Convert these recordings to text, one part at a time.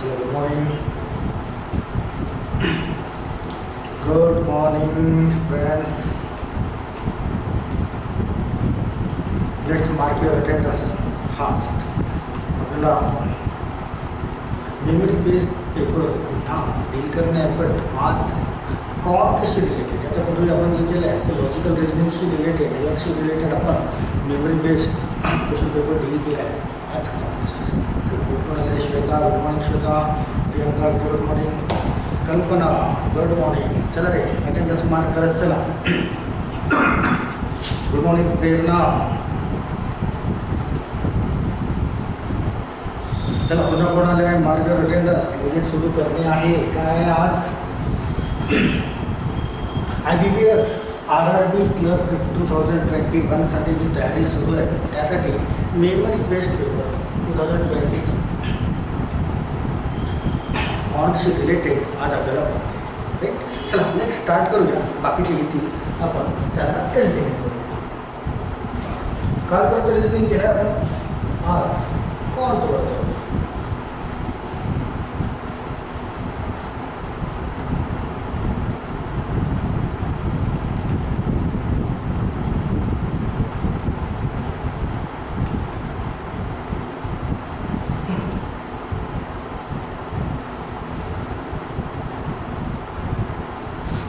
Good morning. Good morning, friends. Let's mark your attendance fast. आपल्याला memory based paper पुन्हा deal करण्यापट आज कॉन्टशी रिलेटेड याच्यापूर्वी आपण जे केलं आहे ते लॉजिकल रिजनिंगशी रिलेटेड याच्याशी रिलेटेड आपण memory based question paper deal केला आहे. आज कॉन्टशी good morning Shweta, good morning Shweta. Priyanka, good morning. Kalpana, good morning. चला रे अटेंडन्स मार्क करत चला. Good morning Prerna. चला पुन्हा कोणाला आहे मार्क अटेंडन्स विजिट सुरू करणे आहे. काय आज IBPS RRB क्लर्क 2021 साठी जी तयारी सुरू आहे त्यासाठी मेमरी बेस्ड पेपर 2020 कॉन्टशी रिलेटेड आज आपल्याला पाहते. चला नेक्स्ट स्टार्ट करूया. बाकीचे येतील आपण त्यांना कंटिन्यू करूया. कालपर्यंत रिजनिंग केलं आपण, आज कॉन्टवर जाऊया.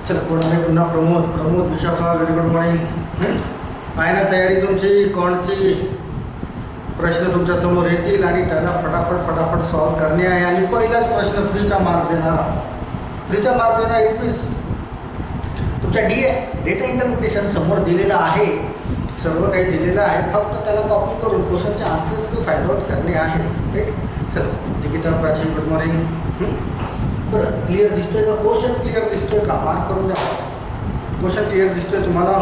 चला कोण आहे पुन्हा Pramod Vishakha, very good morning. आहे ना तयारी तुमची? कॉन्टची प्रश्न तुमच्या समोर येतील आणि त्याला फटाफट सॉल्व करणे आहे. आणि पहिलाच प्रश्न फ्रीचा मार्क देणार. इट मीन्स तुमच्या डेटा इंटरप्रिटेशन समोर दिलेलं आहे, सर्व काही दिलेलं आहे, फक्त त्याला कॉपी करून क्वेश्चनचे आन्सर्स फाइंड आउट करणे आहे. राईट. चला निकिता, प्राचीन, गुड मॉर्निंग. बरं क्लिअर दिसतोय का? क्वेश्चन क्लिअर दिसतोय का? मार्क करून द्या. क्वेश्चन क्लिअर दिसतोय तुम्हाला?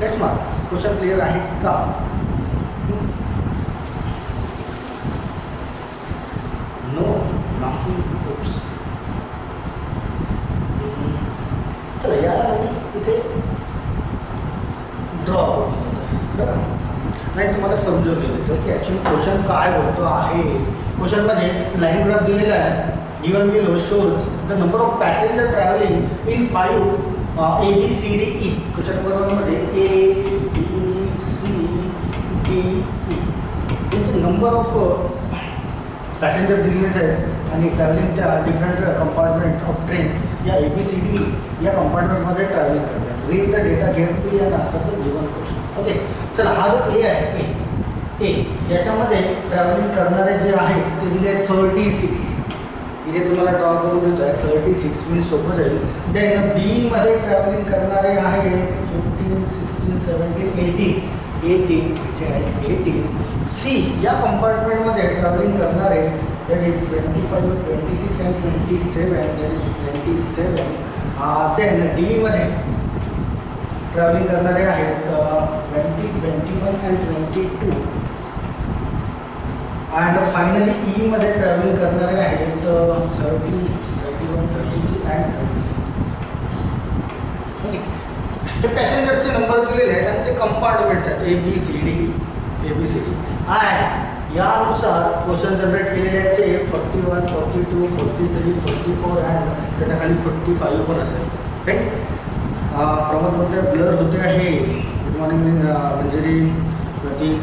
Let's mark. क्वेश्चन क्लिअर आहे का? नो नाही. चला याला इथे ड्रॉ करून नाही तुम्हाला समजून घेतो की ॲक्च्युली क्वेश्चन काय बोलतो आहे. क्वेश्चनमध्ये लाईन ग्राफ दिलेला आहे. Given below shows the number of passenger travelling in 5 ABCDE. Question number 1 मध्ये ABCDE यांचे नंबर ऑफ पॅसेंजर दिलेलेच आहेत आणि ट्रॅव्हलिंगच्या डिफरंट कंपार्टमेंट ऑफ ट्रेन्स या ABCDE या कंपार्टमेंटमध्ये ट्रॅव्हलिंग करतात. Read the data carefully and answer the given question. Okay. चला हा जो ए आहे ए याच्यामध्ये ट्रॅव्हलिंग करणारे जे आहेत ते दिले आहेत 36. इथे तुम्हाला ड्रॉ करून देतो आहे 36 मी सोपं जाईल. देन बीमध्ये ट्रॅव्हलिंग करणारे आहे 15, 16, 17, 18 जे आहे 18. सी या कंपार्टमेंटमध्ये ट्रॅव्हलिंग करणारे that is 25, 26 and 27 that is 27. Then डीमध्ये ट्रॅव्हलिंग करणारे आहेत 20, 21 अँड 22. अँड फायनली ईमध्ये ट्रॅव्हलिंग करणारे आहेत 30, 31, 32 अँड 33. ओके. हे पॅसेंजरचे नंबर दिलेले आहेत आणि ते कंपार्टमेंटचे आहेत ABCD. अँड यानुसार क्वेश्चन जनरेट केलेले आहेत ते 41, 42, 43, 44 अँड त्याच्या खाली 45 पण असेल. राईट. प्रमोद बोलते ब्लर होते आहे. Good morning Manjiri, Prateek,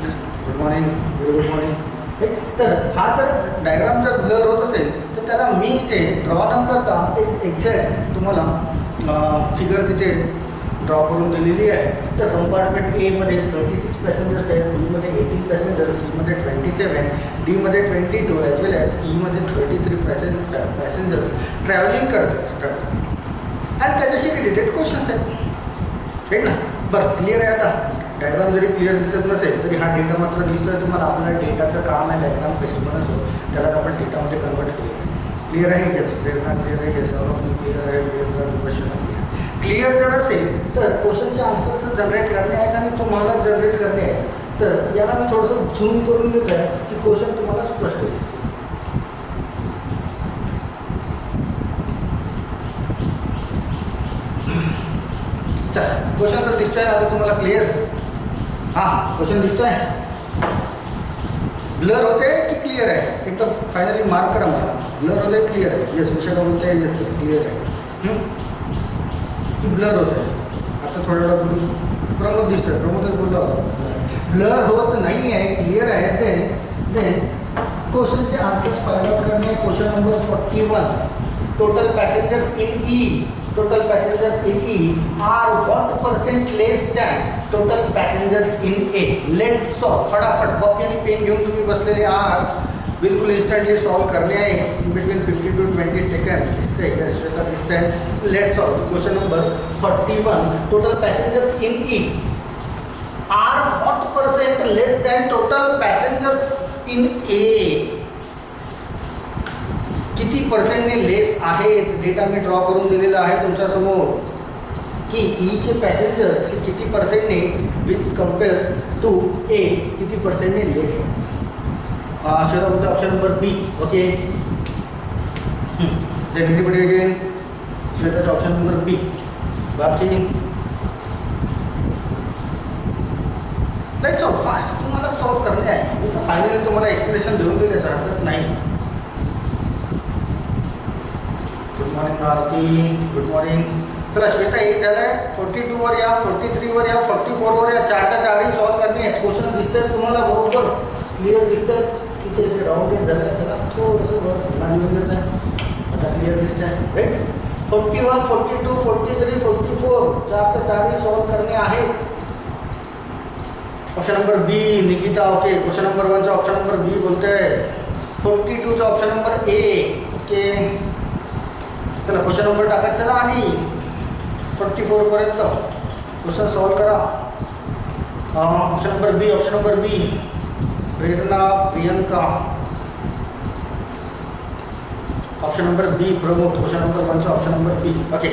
good morning, very good morning. तर हा जर डायग्राम जर ब्लर होत असेल तर त्याला मी इथे ड्रॉ न करता एक एक्झॅक्ट तुम्हाला फिगर तिथे ड्रॉ करून दिलेली आहे. तर कंपार्टमेंट एमध्ये 36 पॅसेंजर्स आहेत, बीमध्ये 18 पॅसेंजर्स, सीमध्ये 27, डीमध्ये 22 ॲज वेल ॲज ईमध्ये 33 पॅसेंजर्स ट्रॅव्हलिंग करतात आणि त्याच्याशी रिलेटेड क्वेश्चन्स आहेत. ठीक ना? बरं क्लिअर आहे. आता डायग्राम जरी क्लिअर दिसत नसेल तरी हा डेटा मात्र दिसतोय तुम्हाला. आपल्याला डेटाचं काम आहे डायग्राम कशी पण असो त्याला आपण डेटामध्ये कन्वर्ट केलं. क्लिअर आहे गॅस? प्रेरणा क्लिअर आहे गॅस? क्लिअर आहे? क्वेश्चन क्लिअर जर असेल तर क्वेश्चनचे आन्सर्स जनरेट करणे आहेत आणि तुम्हाला जनरेट करणे आहे. तर याला मी थोडंसं झूम करून देतो आहे की क्वेश्चन तुम्हाला स्पष्ट दिसतो. चला क्वेश्चन तर दिसतोय आता तुम्हाला क्लिअर? हां क्वेश्चन दिसतोय. ब्लर होते की क्लिअर आहे एकदम फायनली मार्क करा मला. ब्लर होते क्लिअर आहे. येस विषयाला बोलते आहे. येस क्लिअर आहे. ब्लर होत आहे. आता थोडा वेळा प्रमोद दिसतोय. प्रमोदच बोलला होता ब्लर होत नाही आहे क्लिअर आहे. देन क्वेश्चनचे आन्सर्स फाइंड आउट करणे. Question number 41. Total passengers in E. Total passengers in E are what % less than total passengers in A. Let's solve. फटाफट कॉपी आणि पेन घेऊन तुम्ही बसलेले आहात. बिलकुल इन्स्टंटली सॉल्व करणे आहे. In between 15 to 20 second. दिसतंय का श्वेता दिसतंय. Let's solve. Question number 41. Total passengers in E are what % less than total passengers in ए. किती पर्सेंटने लेस आहेत. डेटा मी ड्रॉ करून दिलेला आहे तुमच्यासमोर की ईचे पॅसेंजर्स हे किती पर्सेंटने विथ कम्पेअर टू ए किती पर्सेंटने लेस आहे. श्वेता बोलतो option number B. Okay definitely again श्वेताचा ऑप्शन नंबर बी. बाकी लेट्स सॉल्व फास्ट. तुम्हाला सॉल्व करणे आहे. मी तर फायनली तुम्हाला एक्सप्लेनेशन देऊन दिल्याचं हरकत नाही. Good morning Aarti. Good morning. चला श्वेता एक झालं आहे. 42 वर या, 43 वर या, 44 वर या. चारच्या चारही सॉल्व करणे आहेत. क्वेश्चन दिसतंय तुम्हाला बरोबर क्लिअर दिसतंय. तिथे जे राऊंडेड झालं आहे त्याला थोडंसं वर नाही नाही. आता क्लिअर दिसत आहे राईट. 41, 42, 43, 44 चारच्या चारही सॉल्व करणे आहेत. Option number B Nikita. Okay question number 1चा ऑप्शन नंबर बी बोलते आहे. 42चा ऑप्शन नंबर ए. ओके चला क्वेश्चन नंबर टाकत चला आणि 44 पर्यंत क्वेश्चन सॉल्व करा. Option number B. Option number B Prerna Priyanka. Option number B Pramod. Question number 1चा ऑप्शन नंबर बी. ओके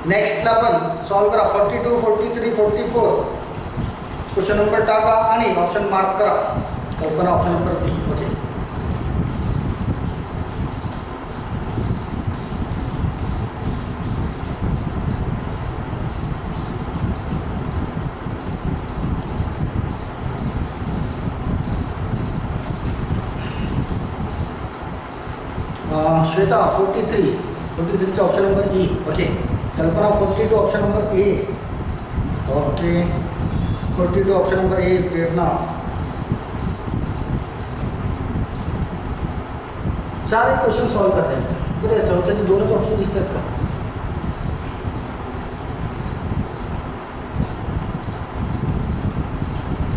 नेक्स्टला पण सॉल्व करा. 42, 43, 44 क्वेश्चन नंबर टाका आणि ऑप्शन मार्क करा. Kalpana option number B. Okay Shweta 43. 43चा option number E. Okay Kalpana 42 option number A. Okay 42 option number A. Prerna. चार question solve करणे आहेत. बरं चौथ्याचे दोनच ऑप्शन दिसतात का.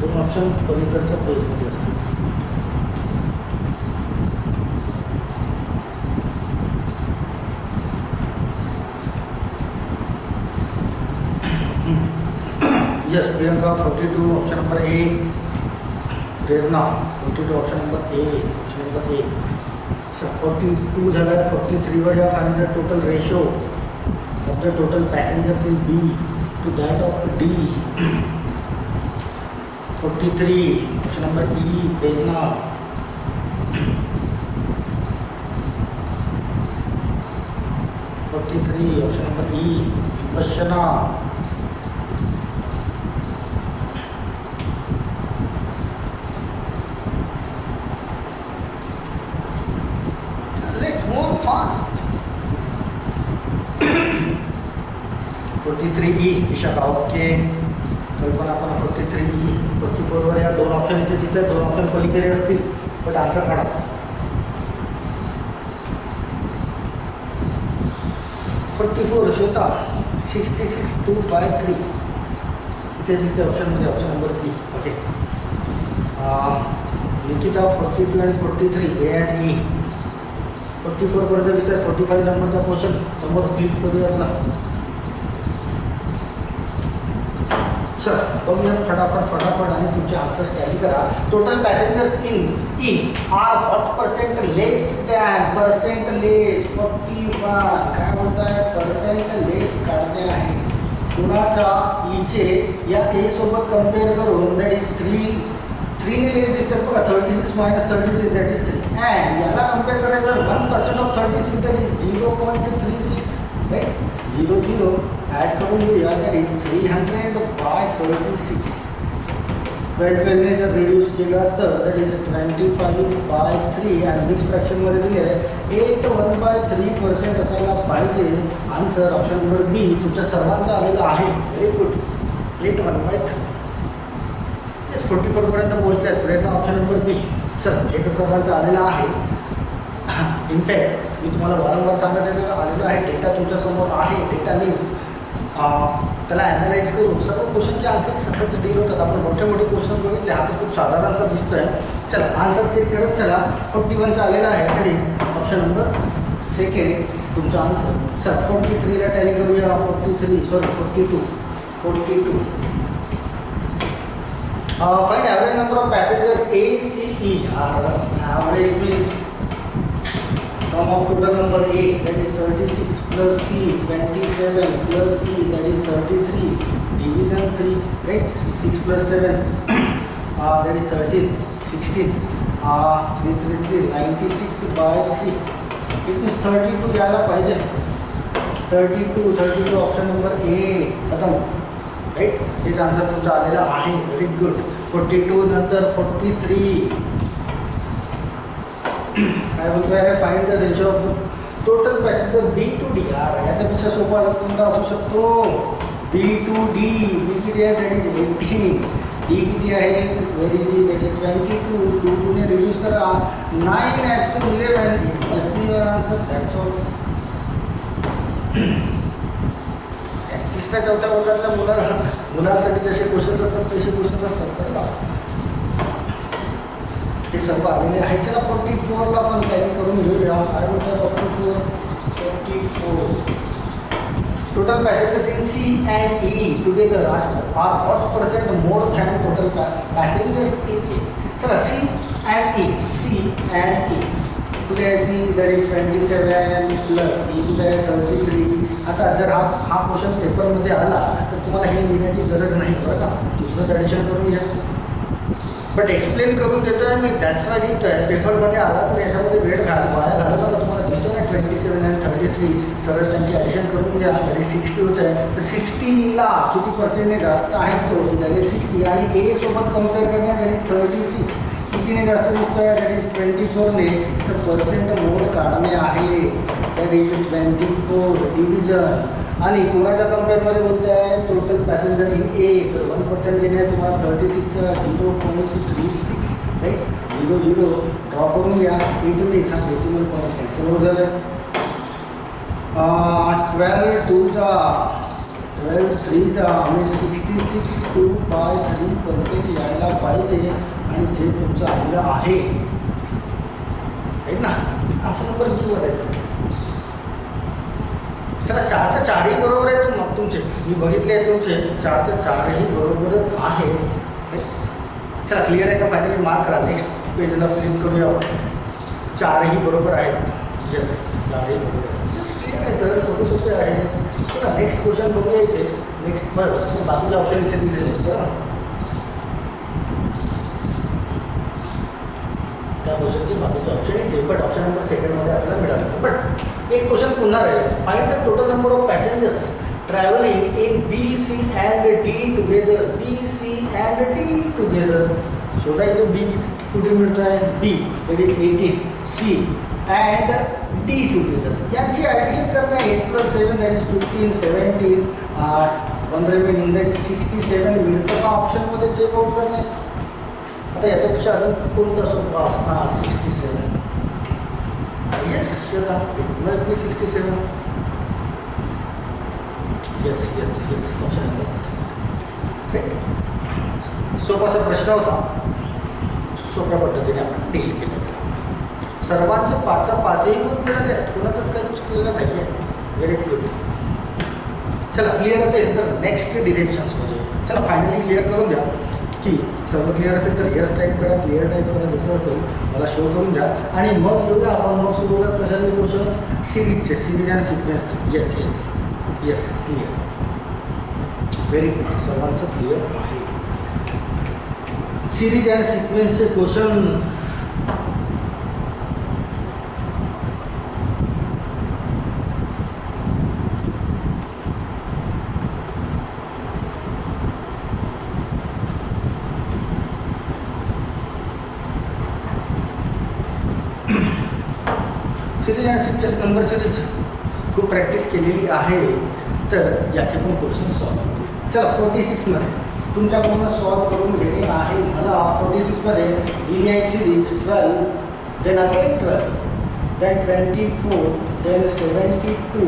दोन ऑप्शन पलीकडच्या पेजमध्ये असतात. Yes Priyanka 42 option number A. Prerna 42 option number A. Option number A. 42 झाला आहे. 43 वर या. Find the total ratio of the total passengers in B to that of D. 43 option number E. Prerna. 43 option number E. Darshana. Fast 43 E. Vishakha. Okay Kalpana पण 43 E. 44 वर या. दोन option इथे दिसत आहेत. दोन ऑप्शन पलीकडे असतील बट आन्सर काढा. 44 श्वेता 66 2/3 इथे दिसते ऑप्शनमध्ये. Option number B. Okay Nikita 42 आणि 43 ए अँड ई. 44 पर्यंत दिसत आहे. 45 नंबरचा क्वेश्चन समोर क्लिक करूया. चल बघूया फटाफट आणि तुमचे आन्सर्स टॅली करा. Total passengers in E are what % less than. Percent less 41. काय बोलताय पर्सेंट लेस काढणे आहे. कुणाच्या ईचे या ए सोबत कम्पेअर करून दॅट इज 3 ने लेस दिसतात बघा. 36 - 33 दॅट इज 3. अँड याला कम्पेअर करायचं 1% of 36 that is 0.36 right. 0 add करून घेऊया दॅट इज 300/36. वेलने जर रिड्यूस केला तर दॅट इज 25/3 आणि मिक्स फ्रॅक्शनमध्ये दिले आहे 8/1/3% असायला पाहिजे. आन्सर ऑप्शन नंबर बी तुमच्या सर्वांचा आलेला आहे. Very good. 8/1/3 येस 44पर्यंत पोहोचले आहेत. प्रयत्न ऑप्शन नंबर बी. सर हे तर सर्वांचा आलेला आहे. इनफॅक्ट मी तुम्हाला वारंवार सांगत आलेलो आहे डेटा तुमच्यासमोर आहे. डेटा मीन्स त्याला ॲनालाइज करून सर्व क्वेश्चनचे आन्सर सतत डील होतात. आपण मोठे मोठे क्वेश्चन बघितले हा तर खूप साधारणसा दिसतो आहे. चला आन्सर चेक करत चला. 41चा आलेला आहे तरी ऑप्शन नंबर सेकंड तुमचा आन्सर. चल 43ला टॅली करूया. 42 find average number of passengers A, C, E. Average means sum of total number A, that is 36 plus C 27 plus E, that is 33, division 3, right? 6 plus 7 that is 13, 16 3 96/3. It means 32 यायला पाहिजे. 32 option number A खतम. Right हेच answer तुमचा आलेला आहे. Very good. 42 नंतर 43 काय बोलतो आहे find the ratio of total passenger B to D. याच्यापेक्षा सोपा कोणता असू शकतो. B to D. B किती आहे दॅट इज 18. D किती आहे व्हेरी डी दॅट इज 22. 2 ने रिड्यूस करा 9 as to 11. Must be your answer. That's all. तिसऱ्या चौथ्या वर्गातल्या मुलांसाठी जसे क्वेश्चन्स असतात तसे क्वेश्चन्स असतात बरं का. ते सर्व आलेले आहेत. चला 44ला आपण टॅली करून घेऊया. काय बोलतो 44 total passengers in C and E together are what percent more than total passengers in A. चला C and E कुठे आहे C that is 27 plus E कुठे आहे 33. आता जर हा क्वेश्चन पेपरमध्ये आला तर तुम्हाला हे लिहिण्याची गरज नाही बरं का. दुसरं ॲडिशन करून घ्या. बट एक्सप्लेन करून देतो आहे मी. दॅट्स वाय लिहितो आहे. पेपरमध्ये आला तर याच्यामध्ये वेळ वाया घालू नका. तुम्हाला दिसतो आहे 27 आणि 33 सरळ त्यांची ॲडिशन करून घ्या. तरी 60 होत आहे. तर 60ला किती पर्सेंटने जास्त आहे तो झाले 60 आणि A सोबत कम्पेअर करण्या दॅट इज 36. कितीने जास्त दिसतो आहे दॅट इज 24ने. तर पर्सेंट मोड काढणे आहे दॅट इज 24 डिव्हिजन. आणि कोणाच्या कम्पेअरमध्ये बोलतो आहे टोटल पॅसेंजर इन A. तर 1% घेणे तुम्हाला 36चा 0.36 राईट. 0 ड्रॉ करून घ्या. 8 हा डेसिमल पॉईंट कॅन्सल होत झालं. 12 3 आणि 66 2/3% यायला पाहिजे. आणि जे तुमचं आलेलं आहे राईट ना. ऑप्शन नंबर 2 आहे. चला 4च्या 4ही बरोबर आहेत मग तुमचे. मी बघितले आहे तुमचे 4च्या 4ही बरोबरच आहेत. चला क्लिअर आहे का फायनली मार्क करा. नेक्स्ट पेजला फ्लिप करूया आपण. 4ही बरोबर आहेत. येस 4ही बरोबर आहेत. यस क्लिअर आहे सर. सोपे आहे. चला नेक्स्ट क्वेश्चन बघूया इथे. नेक्स्ट बरं बाजूच्या ऑप्शन इथे दिलेले आहेत बरं. त्या क्वेश्चनचे बाकीचे ऑप्शन इथे बट ऑप्शन नंबर सेकंडमध्ये आपल्याला मिळालं. बट एक क्वेश्चन पुन्हा राहील. Find the total number of passengers travelling in B, C and D together. B, C and D together. शोधायचं B कुठे मिळतो आहे. B that is 18. C and D together. यांची ॲडिशन करणं 8 + 7 that is 15 17 1 remaining that is 67 मिळतं का ऑप्शनमध्ये check out करणे. आता याच्यापेक्षा अजून कोणतं सोपं असणार. 67 yes sure it must be 67. yes option number. सोपाचा प्रश्न होता. सोप्या पद्धतीने आपण डील केलं. सर्वांचे 5च्या 5ही गुण मिळाले आहेत. कोणाचंच काही चुकलेलं नाही आहे. Very good. चला क्लिअर असेल तर नेक्स्ट डिरेक्शन्स करूया. चला फायनली क्लिअर करून द्या की सर्व क्लिअर असेल तर यस टाईप करा. क्लिअर टाईप करा. जसं असेल मला शो करून द्या. आणि मग येऊया आपण. मग सुरू होतात कशाने क्वेश्चन सिरीज आणि सिक्वेन्सचे. Yes clear. Very good. सर्वांचं क्लिअर आहे. सिरीज अँड सिक्वेन्सचे क्वेश्चन्स सिरीज आणि CPS नंबर सिरीज खूप प्रॅक्टिस केलेली आहे, तर याचे पण क्वेश्चन सॉल्व होते. चला 46मध्ये तुमच्याकडून सॉल्व करून घेणे आहे मला. 46मध्ये दिली आहे series 12, then again 12, then 24, then 72,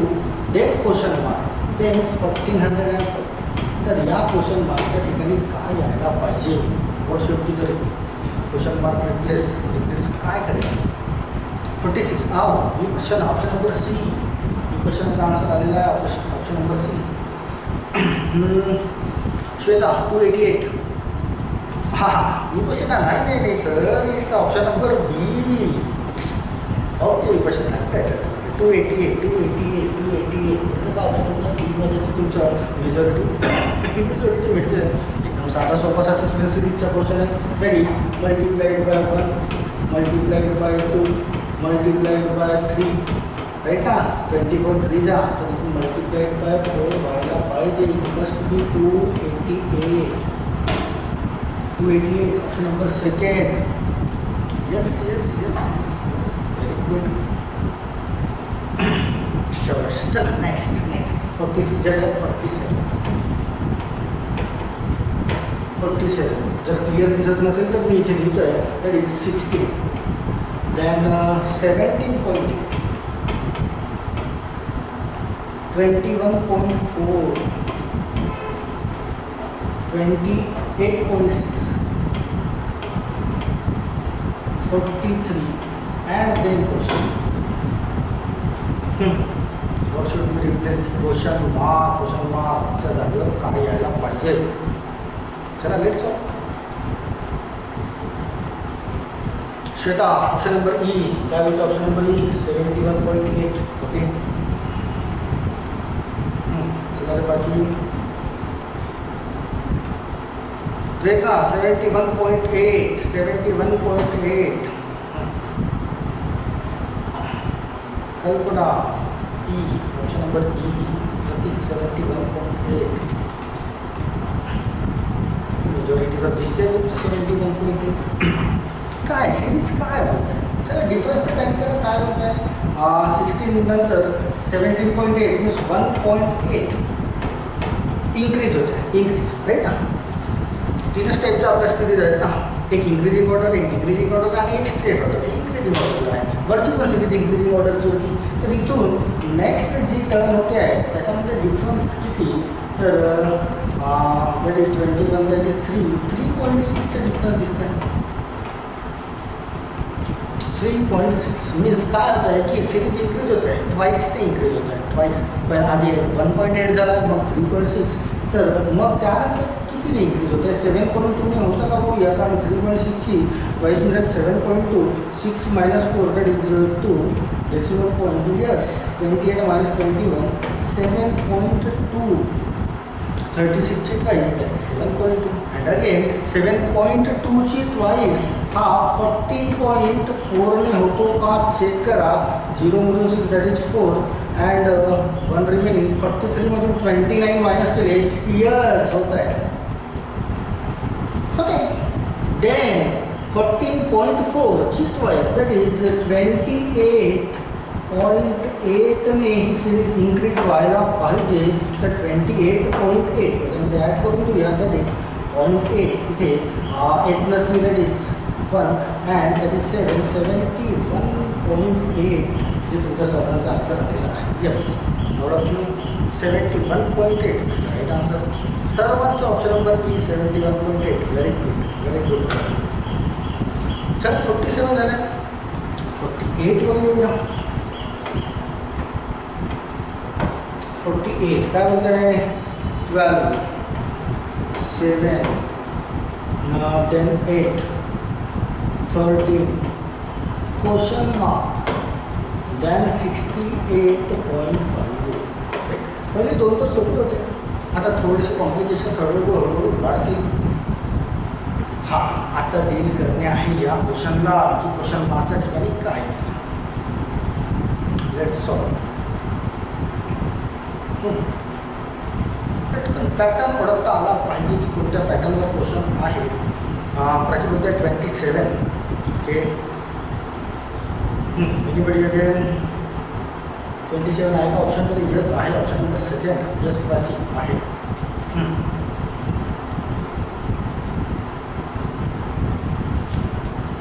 then question mark, then 1440. तर या क्वेश्चन मार्कच्या ठिकाणी काय यायला पाहिजे? What should be the question mark replace काय करेल? 46 क्वेश्चन ऑप्शन नंबर सी. क्वेश्चनचा आन्सर आलेला आहे option number C. Shweta 288. Question नाही sir, it's option number B. Okay question त्याच्यात 288 ऑप्शन नंबर बीमध्ये तुमच्या मेजॉरिटी मिळते. एकदम साधा सोपा असा सिक्वेन्स सिरीजचा क्वेश्चन आहे. That is multiplied by 1, multiplied by 2, multiplied by 3, right ना. 24 3 जा, तर इथून मल्टिप्लाइड बाय 4 व्हायला पाहिजे. It must be 288. Option number second. Yes very good. चला नेक्स्ट 46 झालं. 47 जर क्लिअर दिसत नसेल तर मी इथे लिहितो आहे. That is 16, then 17.8, 21.4, 28.6, 43, and then question. What should we replace? Question मार्कच्या जागेवर काय यायला पाहिजे? चला let's go. Shweta option number E. काय बोलतो ऑप्शन नंबर ई? 71.8. ओके चला रे बाकी ग्रेट ना. 71.8. Kalpana E. Option number E. Prateek 71.8. मेजॉरिटीचा दिसते तुमचं 71.8. काय सिरीज काय बोलत आहे? चला डिफरन्सचं काही करा. काय बोलत आहे? 16 नंतर 17.8 मीन्स 1.8 इन्क्रीज होत आहे. राईट ना. 3 टाईपच्या आपल्या सिरीज आहेत ना. एक इंक्रीजिंग ऑर्डर, एक डिक्रीजिंग ऑर्डर आणि एक स्ट्रेट ऑर्डर. इंक्रीजिंग ऑर्डर आहे. वरची पण सिरीज इंक्रीजिंग ऑर्डरची होती. तर इथून नेक्स्ट जी टर्न होते आहे त्याच्यामध्ये डिफरन्स किती? तर दॅट इज 21, दॅट इज 3.6चे डिफरन्स दिसत आहे. 3.6 मीन्स काय होत आहे की सिरीज इन्क्रीज होत आहे. ट्वाईस ते इन्क्रीज होत आहे. ट्वाईस. पण आधी 1.8 झाला, मग 3.6. तर मग त्यानंतर किती इन्क्रीज होत आहे? 7 करून तुम्ही होतं का बघूया. कारण 3.6ची ट्वाईस म्हणजे 7.2, 6 - 4 that is 2 decimal point. Yes 28 - 21 7.2. 36ची twice that is 7.2. And again 7.2ची ट्वाईस हा 40.4ने होतो का चेक करा. 0 - 6 that is 4 and 1 remaining. 43 - 29 minus केले. यस होत आहे. ओके देन 14.4ची ट्वाईस दॅट इज 28.8ने ही सिरीज इन्क्रीज व्हायला पाहिजे. तर 28.8 त्याच्यामध्ये ॲड करून देऊया. That is 0.8. इथे 8 + 3 that is 1 and that is 7. 71.8 जे तुमच्या सर्वांचा आन्सर आलेला आहे. Yes all of you 71.8 right answer. सर्वांचा option number E 71.8. Very good. चल 47 झालं. 48 वर येऊया. 48 काय बोलत आहे? 12, 7, then 8, 13, question mark, then 68.5. पहिले 2 तर सोपे होते. आता थोडेसे कॉम्प्लिकेशन्स हळूहळू वाढतील. आता डील करणे आहे या क्वेश्चनला की क्वेश्चन मार्कच्या ठिकाणी काय. Let's solve. पॅटर्न ओळखता आला पाहिजे की कोणत्या पॅटर्नवर क्वेश्चन आहे. प्राची बोलतो आहे 27. ओके एनीबडी अगेन 27 आहे का ऑप्शनमध्ये? यस आहे, option number second yes Prachi आहे.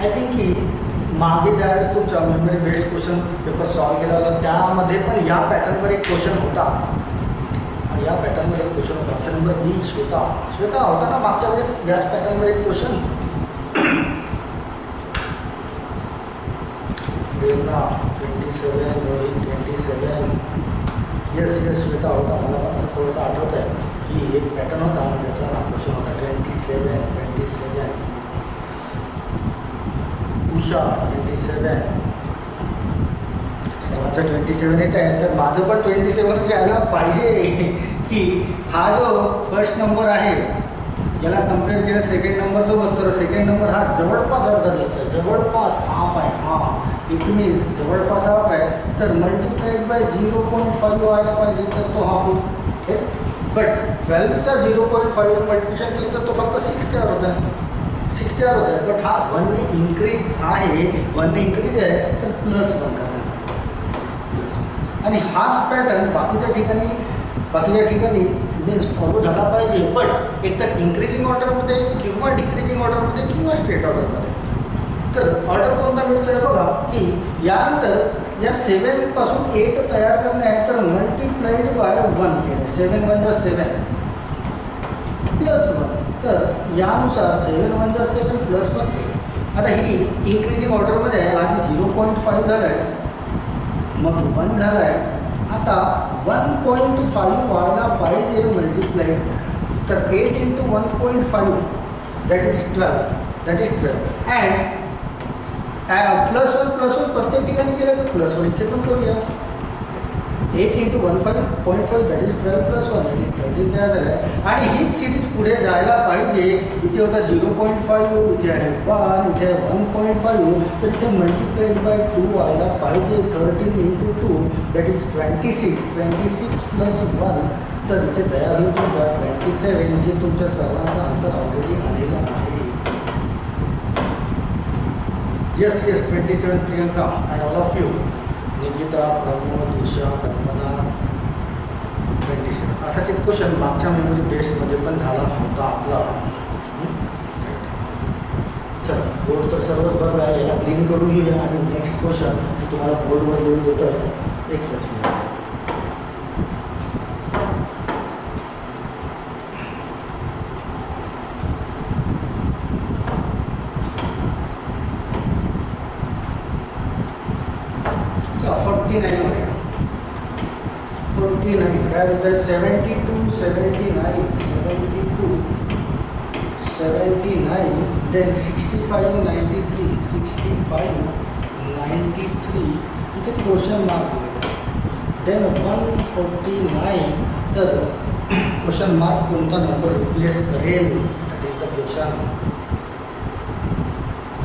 आय थिंक की मागे ज्यावेळेस तुमचा memory based question paper solve केला होता त्यामध्ये पण या पॅटर्नवर एक क्वेश्चन होता. या पॅटर्नवर एक क्वेश्चन होता. ऑप्शन नंबर बी श्वेता होता ना मागच्या वेळेस याच पॅटर्नवर एक क्वेश्चन. प्रेरणा 27, रोहित 27. यस श्वेता होता. मला पण असं थोडंसं आठवत आहे की एक पॅटर्न होता त्याच्यावर हा क्वेश्चन होता. 27. उषा 27. सर्वांचा 27 येत आहे तर माझं पण 27 यायला पाहिजे की हा जो फर्स्ट नंबर आहे याला कम्पेअर केलं सेकंड नंबरसोबत तर सेकंड नंबर हा जवळपास अर्धा दिसतोय. जवळपास हाफ आहे. इट मीन्स जवळपास हाफ आहे तर मल्टिप्लाइड बाय 0.5 व्हायला पाहिजे तर तो हाफ होईल. बट 12चा 0.5 मल्टिप्लिकेशन केली तर तो फक्त 6 तयार होत आहे. बट हा 1ने इन्क्रीज आहे. 1ने इन्क्रीज आहे तर +1 करणार आणि हाच पॅटर्न बाकीच्या ठिकाणी मीन्स फॉलो झाला पाहिजे. बट एकतर इन्क्रीजिंग ऑर्डरमध्ये किंवा डिक्रीजिंग ऑर्डरमध्ये किंवा स्ट्रेट ऑर्डरमध्ये. तर ऑर्डर कोणता मिळतो आहे बघा की यानंतर या 7 पासून 8 तयार करणे आहे तर मल्टिप्लाइड बाय 1 केलं. 7 1 जा 7 +1 तर यानुसार 7 1 जा 7 +1. आता ही इन्क्रीजिंग ऑर्डरमध्ये आहे. आधी 0.5 झालं आहे मग 1 झालं आहे. आता 1.5 व्हायला पाहिजे मल्टिप्लाइड तर 8 × 1.5 दॅट इज 12 अँड +1 प्रत्येक ठिकाणी केलं तर +1 इथे पण करूया. 8 × 1.5 दॅट इज 12 +1 दॅट इज 13 तयार झालं आहे. आणि हीच सिरीज पुढे जायला पाहिजे. इथे होता 0.5 इथे आहे 1 इथे आहे 1.5 तर इथे मल्टिप्लाइड बाय 2 व्हायला पाहिजे. 13 × 2 दॅट इज 26 + 1 तर इथे तयार होईल तुमचा 27 जे तुमच्या सर्वांचा आन्सर ऑलरेडी आलेला आहे. Yes 27 Priyanka and all of you. Nikita, Pramod, Usha, कल्पना 27. असाच एक क्वेश्चन मागच्या मेमरी बेस्डमध्ये पण झाला होता आपला. चला बोर्ड तर सर्वच बघ आहे. याला क्लीन करून घेऊया आणि नेक्स्ट क्वेश्चन मी तुम्हाला बोर्डवर लिहून देतो आहे. एक क्वेश्चन 49 काय बोलत आहे 72 79 देन 65 93 इथे क्वेश्चन मार्क देन 149 तर क्वेश्चन मार्क कोणता नंबर रिप्लेस करेल that is the question.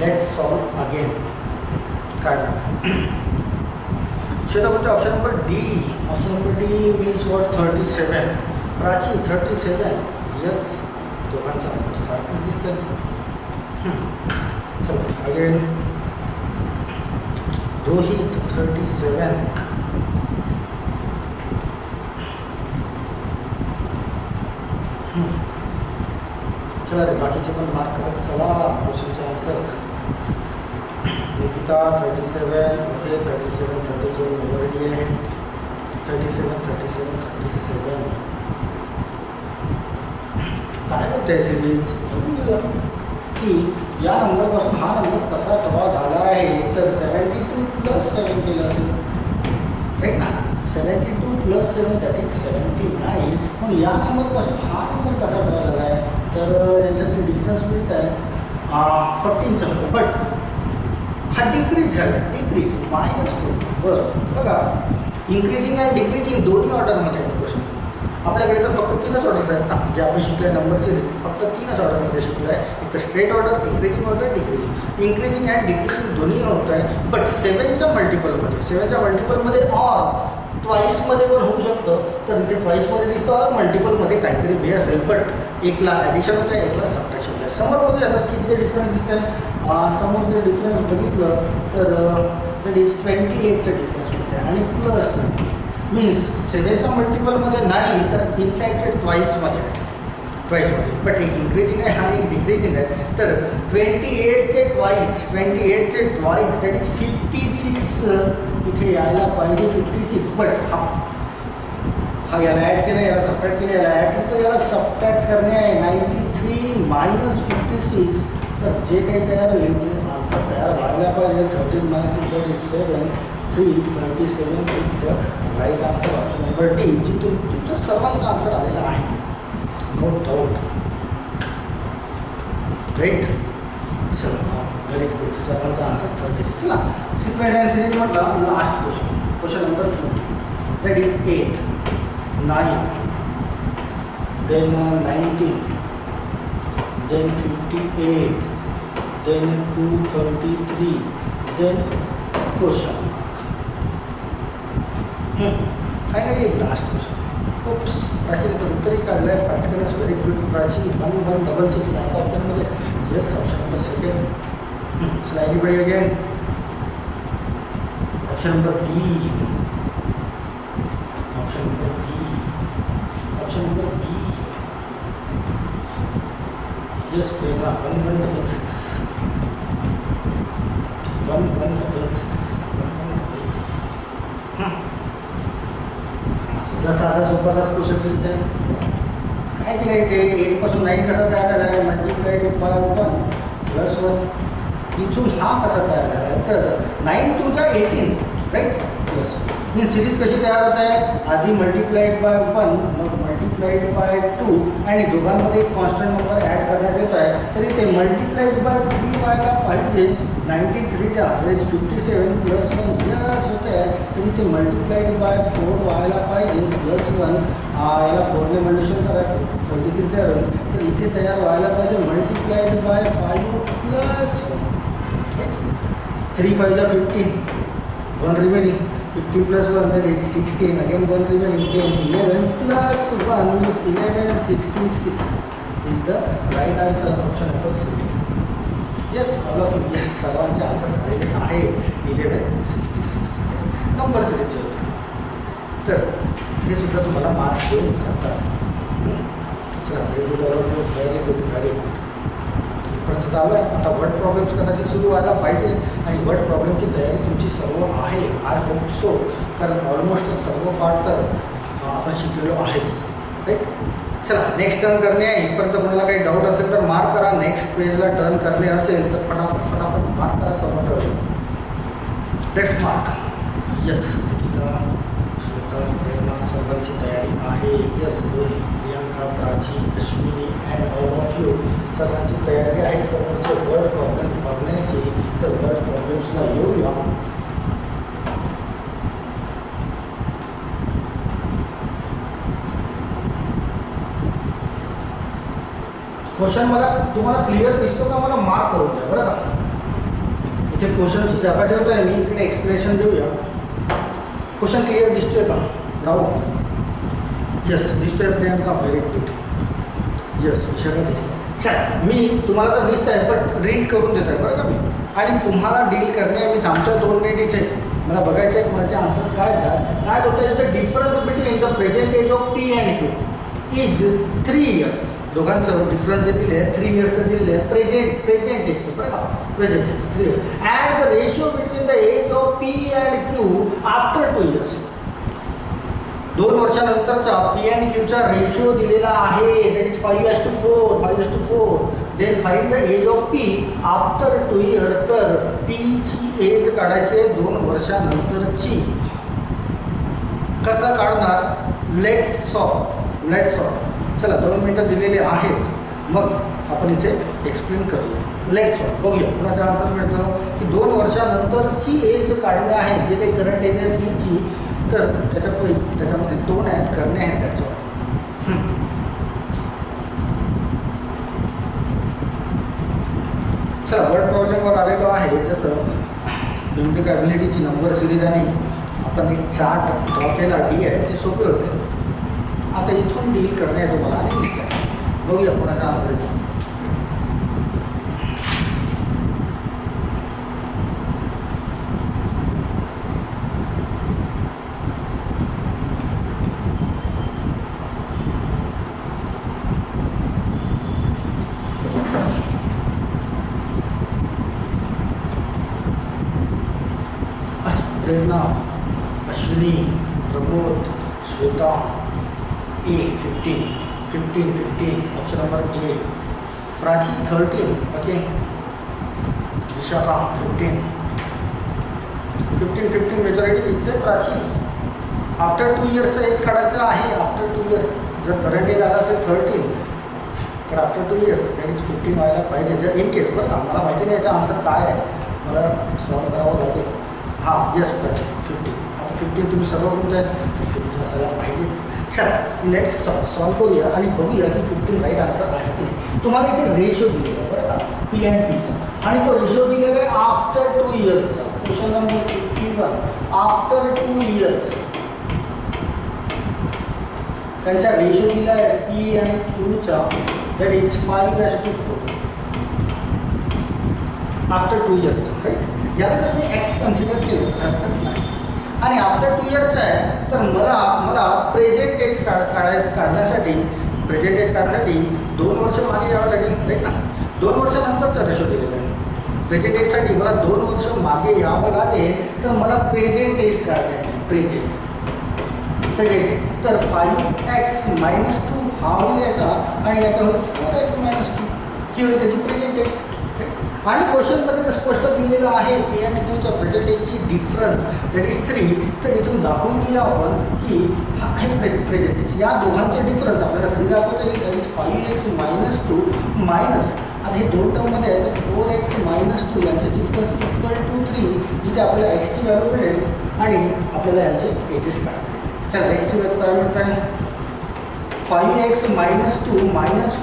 Let's solve again. काय श्वेता बोलते option number D means what 37. Prachi 37. Yes दोघांचा आन्सर सारखंच दिसतंय. चलो अगेन रोहित 37. चला रे बाकीचे पण मार्क करत चला क्वेश्चनचे आन्सर्स. निकिता 37. ओके 37 मेजॉरिटी आहे. 37 काय बोलते सिरीज की या नंबरपासून हा नंबर कसा ड्रॉ झाला आहे तर 72 + 7 केलं असेल राईट ना. 72 + 7 दॅट इज 79. पण या नंबरपासून हा नंबर कसा ड्रॉ झाला आहे तर यांच्यातली डिफरन्स मिळत आहे 14चा. बट हा डिक्रीज झाला. -4. बरं बघा इन्क्रीजिंग आणि डिक्रीजिंग दोन्ही ऑर्डरमध्ये आहे क्वेश्चन. आपल्याकडे तर फक्त 3च ऑर्डर्स आहेत ना जे आपण शिकले नंबर सिरीज फक्त 3च ऑर्डरमध्ये शिकलो आहे. एक तर straight order, increasing order, decreasing. Increasing and decreasing दोन्ही होत आहे. बट 7च्या मल्टिपलमध्ये ऑर ट्वाईसमध्ये पण होऊ शकतं. तर इथे ट्वाईसमध्ये दिसतं और मल्टिपलमध्ये काहीतरी बे असेल. बट एकला ॲडिशन होतं आहे एकला सबट्रॅक्शन होतं आहे. समोर बघूया आता कितीचे डिफरन्स दिसत आहे. समोर जर डिफरन्स बघितलं तर दॅट इज 28चं डिफरन्स मिळते आणि प्लस 20 मीन्स 7चा मल्टिपलमध्ये नाही तर इनफॅक्ट ट्वाईसमध्ये आहे, ट्वाईसमध्ये. बट एक इन्क्रीजिंग आहे आणि डिक्रीजिंग आहे. तर 28चे ट्वाईस दॅट इज 56 इथे यायला पाहिजे 56. बट हा याला ॲड केलं, याला सबट्रॅक्ट केलं, याला ॲड केलं, तर याला सबट्रॅक्ट करणे आहे 93 मायनस 56. तर जे काही तयार होईल ते आन्सर तयार व्हायला पाहिजे. 13 minus 6 is 7, 3 37 is the right answer. Option number D जी तुमचं सर्वांचा आन्सर आलेला आहे, नो डाऊट. राईट. चला व्हेरी गुड, सर्वांचा आन्सर 36. चला सिक्वेंट अँड सिरीज म्हटला. Last question number 50 that is 8, 9, then 19, then 58, then 233, then question mark. Finally एक लास्ट क्वेश्चन. ओप्स, प्राची तर उत्तरही काढलं आहे. प्रॅक्टिकलच व्हेरी गुड. प्राची 1166 आता ऑप्शनमध्ये. Yes, option number second. चला anybody again. Option number B. Option number B. Option number बी. Yes, पहिला 1166. 1166. 1166. सुद्धा साधा सोपाचाच क्वेश्चन दिसतंय. काय दिलं इथे? 8 पासून 9 कसा तयार झाला आहे? Multiplied by 1 plus 1. इथून हा कसा तयार झाला आहे? तर 9 टू द 18 राईट प्लस. मी सिरीज कशी तयार होत आहे? आधी मल्टिप्लाइड बाय 1 मग मल्टिप्लाइड बाय 2 आणि दोघांमध्ये एक कॉन्स्टंट नंबर ॲड करण्यात येत आहे. तरी ते मल्टिप्लाइड बाय 3 व्हायला पाहिजे. 93च्या ॲव्हरेज 57 प्लस 1 यस होते आहे. तरी ते मल्टिप्लाइड बाय 4 व्हायला पाहिजे प्लस 1. याला 4ने मल्टिप्लिकेशन करा 33 तयार होईल. तर इथे तयार व्हायला पाहिजे मल्टिप्लाइड बाय 5 प्लस 1. 3 5 जा 15, 1 remaining. 50 plus 1 that is 16, again 1 remaining, 10, 11 plus 1 is 1166 is the right answer. Option number C. Yes, all of you, yes, सर्वांचे आन्सर्स आलेले आहे 1166. नंबर सिरीजचे होते. तर हे सुद्धा तुम्हाला मार्क्स देऊ शकतात. चला very good, all of you, very good, very good. इथपर्यंत आलो आहे. आता वर्ड प्रॉब्लेम्स कदाचित सुरू व्हायला पाहिजे आणि वर्ड प्रॉब्लेमची तयारी तुमची सर्व आहे. आय होप सो, कारण ऑलमोस्ट सर्व पार्ट तर आपण शिकलेलो आहेच. राईट. चला नेक्स्ट टर्न करणे आहे. इथपर्यंत कोणाला काही डाऊट असेल तर मार्क करा. नेक्स्ट पेजला टर्न करणे असेल तर फटाफट मार्क करा. समोर let's mark. Yes, Nikita, Shweta, Prerna सर्वांची तयारी आहे. Yes, Rohit, Priyanka, Prachi, Ashwini and all of you सर्वांची तयारी आहे समोरचे वर्ड प्रॉब्लेम बघण्याची. तर वर्ड प्रॉब्लेम्सला येऊया. क्वेश्चन मला तुम्हाला क्लिअर दिसतो का? मला मार्क करून द्या बरं का. इथे क्वेश्चनची जागा ठेवतो आहे मी. इकडे एक्सप्लेनेशन देऊया. क्वेश्चन क्लिअर दिसतोय का? राहू. यस, दिसतोय प्रियांका, व्हेरी गुड. यस, विषयाला दिसतं. चला मी तुम्हाला तर दिसत आहे पण रीड करून देतो आहे बरं का मी. आणि तुम्हाला डील करणे मी थांबतोय 2 मिनिट इथे. मला बघायचे आहे कोणाचे आन्सर्स काय येतात. काय होतं the difference between the present age of P and Q is 3 years. दोघांचं डिफरन्स जे दिले आहे 3 yearsचं दिले आहे. प्रेझेंट एजचं बरं का. Present age 3 years. And the ratio between the age of P and Q after 2 years. 2 वर्षानंतरचा पी अँड क्यूचा रेशिओ दिलेला आहे. That is 5:4. Then find the age of P after 2 years. तर पीची एज काढायची 2 वर्षानंतरची. कसं काढणार? Let's solve. चला 2 मिनटं दिलेले आहेत. मग आपण इथे एक्सप्लेन करूया. Let's solve. बघूया कुणाचा आन्सर मिळतं की 2 वर्षानंतरची एज काढणे आहे. जे काही करंट एज आहे पीची, तर त्याच्यामध्ये 2 ॲड करणे आहेत. त्याचं चला वर्ड प्रॉब्लेमवर आलेलो आहे. जसं लिमिटिंग ॲबिलिटीची नंबर सिरीज आणि आपण एक चार्ट ड्रॉ केला डी आहे ते सोपे होते. आता इथून डील करणे आहे तुम्हाला आणि दिसतं. बघूया कोणाचा आन्सर येतो. प्रेरणा, अश्विनी, प्रमोद, श्वेता, ए 15, ऑप्शन नंबर ए. प्राची 13, ओके. विशाखा 15 मेजॉरिटी दिसते प्राची. आफ्टर 2 इयर्सचं एज काढायचं आहे. आफ्टर 2 इयर्स जर करंट एज आला असेल 13 तर आफ्टर 2 इयर्स दॅट इज 15 व्हायला पाहिजे. जर इन केस बरं का मला माहिती नाही याचा आन्सर काय आहे, मला सॉल्व करावं लागेल. हां येस प्राची 15. आता 15 तुम्ही सर्व म्हणत आहे तर 15 असायला पाहिजेच. चला लेट्स सॉल्व करूया आणि बघूया की 15 राईट आन्सर आहे की नाही. तुम्हाला इथे रेशो दिलेला आहे बरं का, पी अँड पीचा, आणि तो रेशो दिलेला आहे आफ्टर 2 इयर्सचा. Question number 51. आफ्टर 2 इयर्स त्यांचा रेशो दिला आहे पी आणि क्यूचा, दॅट इज 5:4 आफ्टर 2 इयर्सचा, राईट. याला जर मी एक्स कन्सिडर केलं तर हरकत नाही. आणि आफ्टर 2 इयर्सचं आहे तर मला प्रेझेंट एज काढण्यासाठी 2 वर्ष मागे यावं लागेल, राईट ना. 2 वर्षानंतरचा रेशो दिलेला आहे. प्रेझेंट एजसाठी मला 2 वर्ष मागे यावं लागेल तर मला प्रेझेंट एज काढायचं. प्रेझेंट एज तर 5x - 2 हा होईल याचा, आणि याचा होईल 4x - 2 ही होईल त्याची प्रेझेंट एज. आणि क्वेश्चनमध्ये स्पष्ट दिलेलं आहे पी अँड क्यूच्या प्रेझेंट एजची डिफरन्स दॅट इज 3. तर इथून दाखवून देऊया आपण की हा आहे प्रेझेंट एज. या दोघांचे डिफरन्स आपल्याला 3 दाखवता येईल, दॅट इज 5x - 2 मायनस, आता हे 2 टर्ममध्ये आहे तर 4x - 2 यांचे डिफरन्स इक्वल टू 3, जिथे आपल्याला एक्सची व्हॅल्यू मिळेल आणि आपल्याला यांचे एजेस काढायचे. चला एक्सची व्हॅल्यू काय मिळत आहे, 5x - 2 minus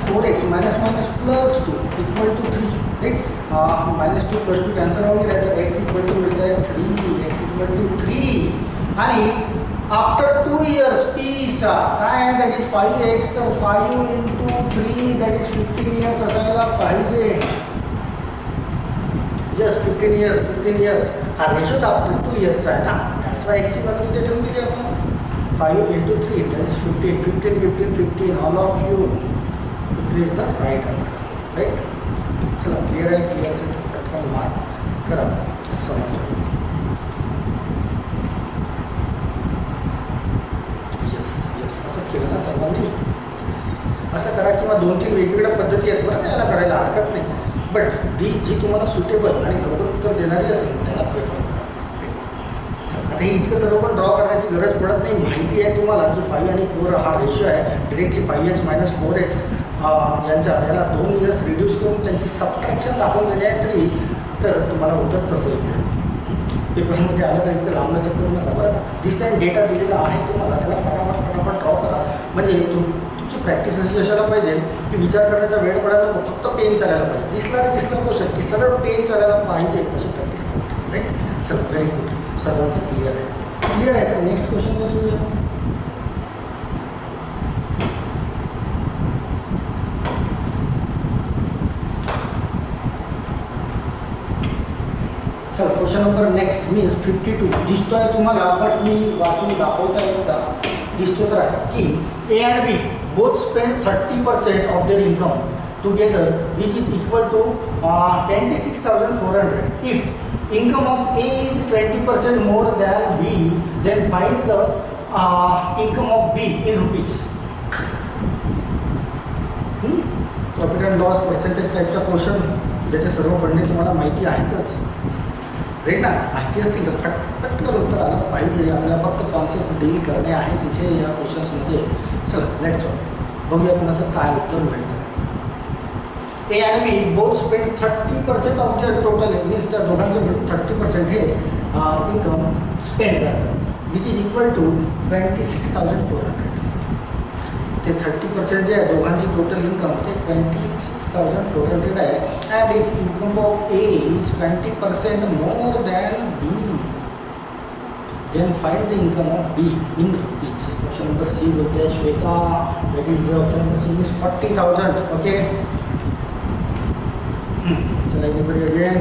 4x minus plus 2 equal to 3, right. -2 + 2 cancel होईल तर x इक्वल टू मिळत आहे 3, x इक्वल टू 3. आणि आफ्टर 2 इयर्स पीचा काय आहे, दॅट इज 5x, तर 5 × 3 दॅट इज 15 इयर्स असायला पाहिजे. Yes 15 years. हा रेशो तर आपला 2 इयर्सचा आहे ना, दॅट्स वाय एक्सची व्हॅल्यू तिथे ठेवून दिली आपण. 5 × 3 that is 15. All of you is the right answer, right. चला क्लिअर आहे, क्लिअर असेल तर पटकन मार्क करा. समजा येस असंच केलं ना सर्वांनी. येस असं करा, किंवा 2-3 वेगवेगळ्या पद्धती आहेत बरं याला करायला हरकत नाही, बट जी तुम्हाला सुटेबल आणि लवकर उत्तर देणारी असेल त्याला प्रेफर करा. आता हे इतकं सर्व पण ड्रॉ करण्याची गरज पडत नाही. माहिती आहे तुम्हाला की 5 आणि 4 हा रेशो आहे. डिरेक्टली 5x - 4x याला 2 इयर्स रिड्यूस करून त्यांची सबट्रॅक्शन दाखवून दिली आहे 3, तर तुम्हाला उत्तर तसंही मिळेल. पेपरमध्ये आलं तर इतकं लांबलं करू नका बरं का. जिस टाईम डेटा दिलेला आहे तुम्हाला त्याला फटाफट ड्रॉ करा. म्हणजे तुमची प्रॅक्टिस अशी असायला पाहिजे की विचार करण्याचा वेळ पडायला नको, फक्त पेन चालायला पाहिजे. दिसला क्वेश्चन की सरळ पेन चालायला पाहिजे अशी प्रॅक्टिस करतो, राईट. चल व्हेरी गुड, सर्वांचं क्लिअर आहे. तर नेक्स्ट क्वेश्चनवर येऊया. चला क्वेश्चन नंबर नेक्स्ट मीन्स 52 दिसतोय तुम्हाला, बट मी वाचून दाखवता एकदा. दिसतो तर आहे की A and B both spend 30% of their income together which is equal to 26,400. If income of A is 20% more than B, then find the income of B in rupees. Profit and loss percentage टाईपचा question, ज्याचे सर्व पडणे तुम्हाला माहिती आहेतच, right ना. माहिती असतील तर पटकन उत्तर आलं पाहिजे. आपल्याला फक्त कॉन्सेप्ट डील करणे आहे तिथे या क्वेश्चन्समध्ये. चला लेट्स बघूया कुणाचं काय उत्तर मिळतं. ए आणि B both spend 30% of their total means त्या दोघांचं मिळून 30% हे इन्कम स्पेंड करतात, विच इज इक्वल टू 26,400. ते 30% जे आहे दोघांची टोटल इन्कम ते 26,400 आहे. And if income of A is 20% more than B, then find the income of B in rupees. Option number C बोलते हैं Shweta, that is option number C means 40,000. Okay चला anybody again.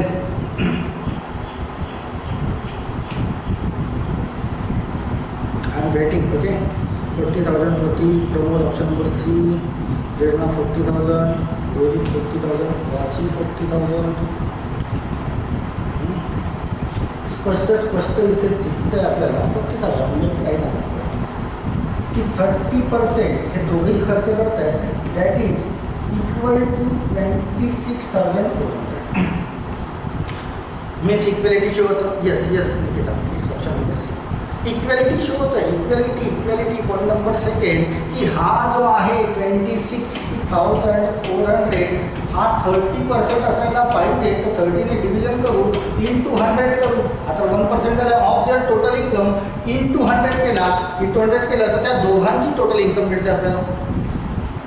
I am waiting. Okay, 40,000 Pramod, option number C. Redna 40,000, Rohit 40,000, Rachi 40,000. स्पष्ट इथे दिसतंय आपल्याला 40,000 म्हणजे काही नाही की 30% हे दोघेही खर्च करत आहेत that is equal to 26,400 means equality show होतं. Yes Nikita please option equality show होतं. इक्वेलिटी पॉईंट नंबर सेकंड की हा जो आहे 26,400 हा 30% असायला पाहिजे तर 30ने डिव्हिजन करू इंटू 100 करू. आता 1% झालं of their total income into 100 केलं तर त्या दोघांची टोटल इन्कम मिळते आपल्याला.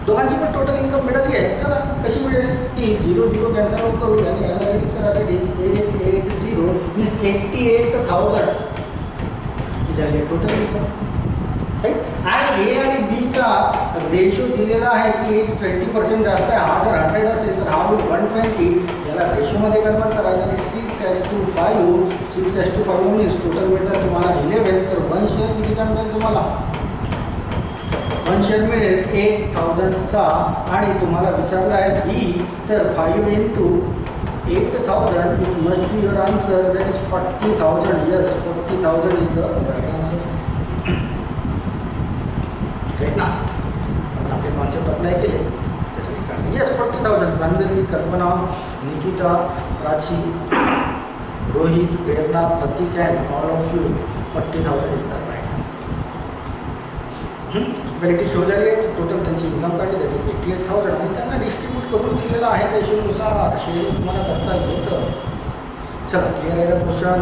दोघांची पण टोटल इन्कम मिळाली आहे. चला कशी मिळेल की 0 कॅन्सल आउट करू आणि याला रेडी करा 880 मीन्स 88,000 झाली टोटल इन्कम. आणि ए आणि बीचा रेशो दिलेला आहे की 20% जास्त आहे. हा जर 100 असेल तर हा होईल 120. याला रेशोमध्ये कन्वर्ट करायचं आणि 6:5 6:5 मीन्स टोटल मिळतात तुम्हाला 11. तर 1 शेअर कितीचा मिळेल तुम्हाला 1 शेअर मिळेल 8,000चा. आणि तुम्हाला विचारलं आहे बी तर 5 into 8,000 it must be your answer, that is 40,000. Yes, 40,000 is the right answer. right ना आपण आपले कॉन्सेप्ट अप्लाय केले त्यासाठी काय yes 40,000. Pranjali, Kalpana, Nikita, Prachi, Rohit, Prerna, Prateek and all of you 40,000 is the right answer. Equality show झाली आहे. टोटल त्यांची इन्कम काढली त्याची 88,000 आणि त्यांना डिस्ट्रीब्यूट करून दिलेलं आहे रेशोनुसार. शेअरिंग तुम्हाला करता येतं. चला क्लिअर आहे का question.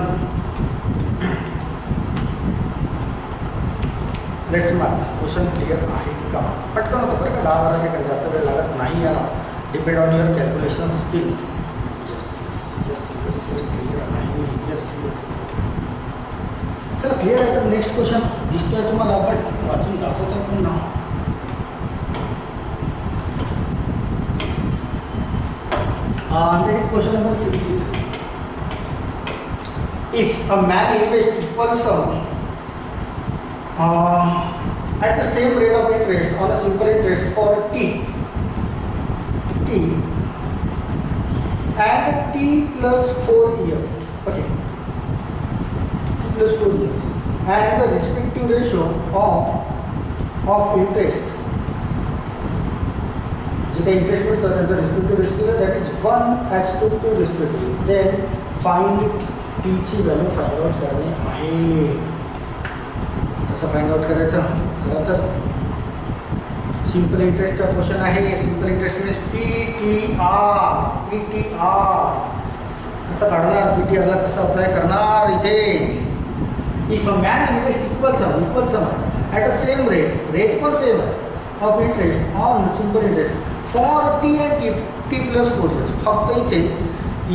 Let's mark question clear आहे का. पटकन होतं बरं का 10-12 सेकंद जास्त वेळ लागत नाही याला. Depend on your calculation skills. Yes clear आहे. येस चला क्लिअर आहे. तर नेक्स्ट क्वेश्चन दिसतोय तुम्हाला पण वाचून दाखवतोय पुन्हा. That is question number 53. If a man invests equal sum at the same rate of interest on a simple interest for t and t plus 4 years, okay, t plus 4 years, and the respective ratio of interest, जे काही interest मिळतं त्यांचा respective ratio that is 1:2 respectively. Then find टीची value find out करणे आहे. कसं find out करायचं. खरं तर सिम्पल इंटरेस्टचा क्वेश्चन आहे. Simple interest means PTR. कसं काढणार. PTRला कसं अप्लाय करणार इथे. If a man invest equal sum at a same rate पण सेम आहे of interest on simple interest for T and T plus 4 years. फक्त इथे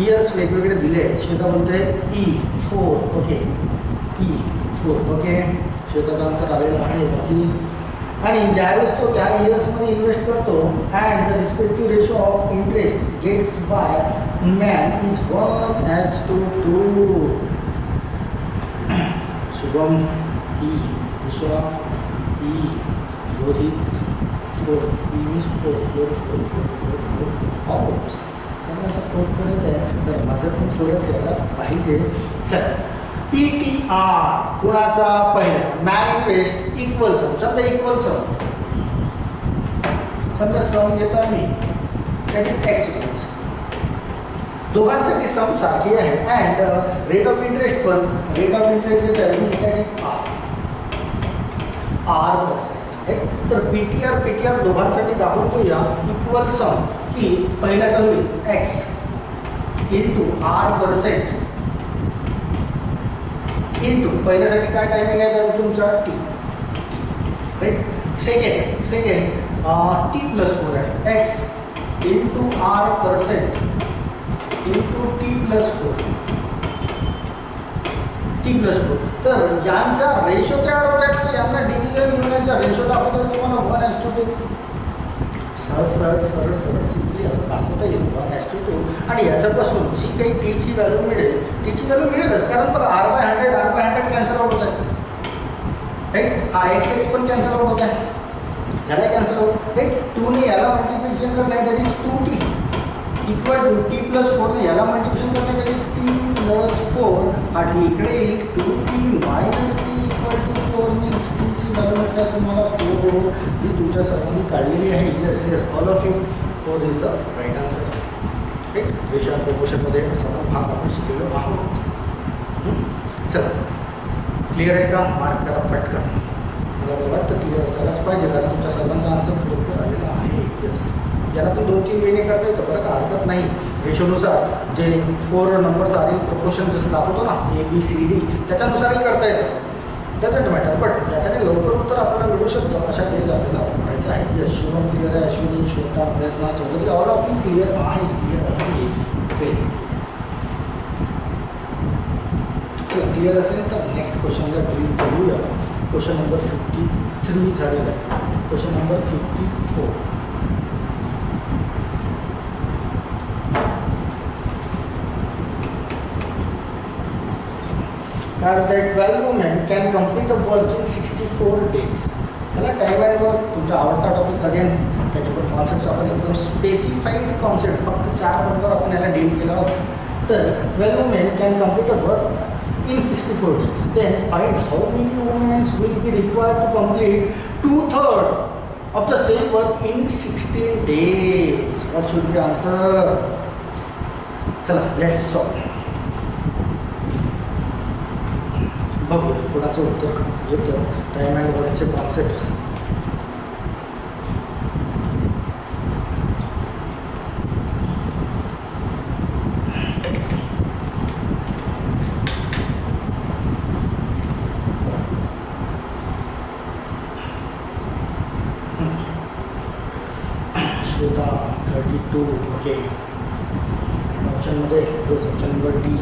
इयर्स वेगवेगळे दिले आहेत. श्वेता म्हणते E4 okay. E4 okay. श्वेताचा answer आलेला आहे बाकी. आणि ज्यावेळेस तो त्या इयर्समध्ये इन्व्हेस्ट करतो and the respective ratio of interest gets by man is 1:2. Shubham E, Vishwa E, Rohit 4 means 4 सगळ्यांचा 4 आहे. तर माझं पण 4च यायला पाहिजे. चल PTR कुणाचा पहिल्याचा. Man invest equal sum. समजा इक्वल सम. समजा सम घेतो आम्ही दॅट इज एक्स. दोघांसाठी सम सारखी आहे अँड रेट ऑफ इंटरेस्ट पण रेट ऑफ इंटरेस्ट घेतो आहे दॅट इज R%. तर PTR दोघांसाठी दाखवून घेऊया. इक्वल सम की पहिल्याचा होईल x इंटू R% इंटू पहिल्यासाठी काय टायमिंग आहे तर तुमचा t right. Second t plus 4 आहे. x into R% into t plus 4. तर यांचा रेशो तयार होत आहे. तर यांना डिव्हिजन घेऊन यांचा रेशो दाखवता तुम्हाला 1:2. सरळ सिम्पली असं दाखवता येईल 1:2. आणि याच्यापासून जी काही टीची व्हॅल्यू मिळेलच. कारण बघा R/100 कॅन्सल आउट होत आहे राईट. हा x पण कॅन्सल आउट होत आहे. झाला कॅन्सल आउट राईट. 2ने याला मल्टिप्लिकेशन करणे that is 2t equal to t plus 4ने याला मल्टिप्लिकेशन करणे दॅट इज t प्लस 4 हा टी इकडे येईल 2t minus T equal to 4 means टीची व्हॅल्यू म्हटलं तुम्हाला 4 जी तुमच्या सर्वांनी काढलेली आहे. Yes yes all of you 4 is the right answer. Right ratio and प्रोपोर्शनमध्ये सर्व भाग आपण शिकलेलो आहोत. चला क्लिअर आहे का? मार्क करा पटकन. मला तर वाटतं क्लिअर असायलाच पाहिजे कारण तुमच्या सर्वांचा आन्सर 4 आलेला आहे. येस याला पण 2-3 वेने करता येतं बरं का, हरकत नाही. रेशोनुसार जे 4 नंबर्स आर इन प्रपोर्शन जसं दाखवतो ना ABCD त्याच्यानुसारही करता येतं. Doesn't matter. बट ज्याच्याने लवकर उत्तर आपल्याला मिळू शकतं अशा वेळेस आपल्याला वापरायचं आहे. की शुभम क्लिअर आहे, अश्विनी, श्वेता, प्रयत्न, Chaudhary all of you clear आहे. क्लिअर असेल तर नेक्स्ट क्वेश्चनला ड्रील करूया. क्वेश्चन नंबर 53 झालेला आहे. Question number 54. that 12 women can complete the work in 64 days. चला टाईम अँड वर्क तुमचा आवडता टॉपिक अगेन. त्याचे पण कॉन्सेप्ट आपण एकदम स्पेसिफाईड कॉन्सेप्ट फक्त 4 नंबर आपण याला डील केला होता. तर 12 women can complete the work in 64 days. Then find how many women will be required to complete 2/3 of the same work in 16 days. What should be answer? चला let's solve. बघूया कोणाचं उत्तर येतं. टाईम अँड वर्कचे concepts Shweta 32. Okay ऑप्शनमध्ये option number D.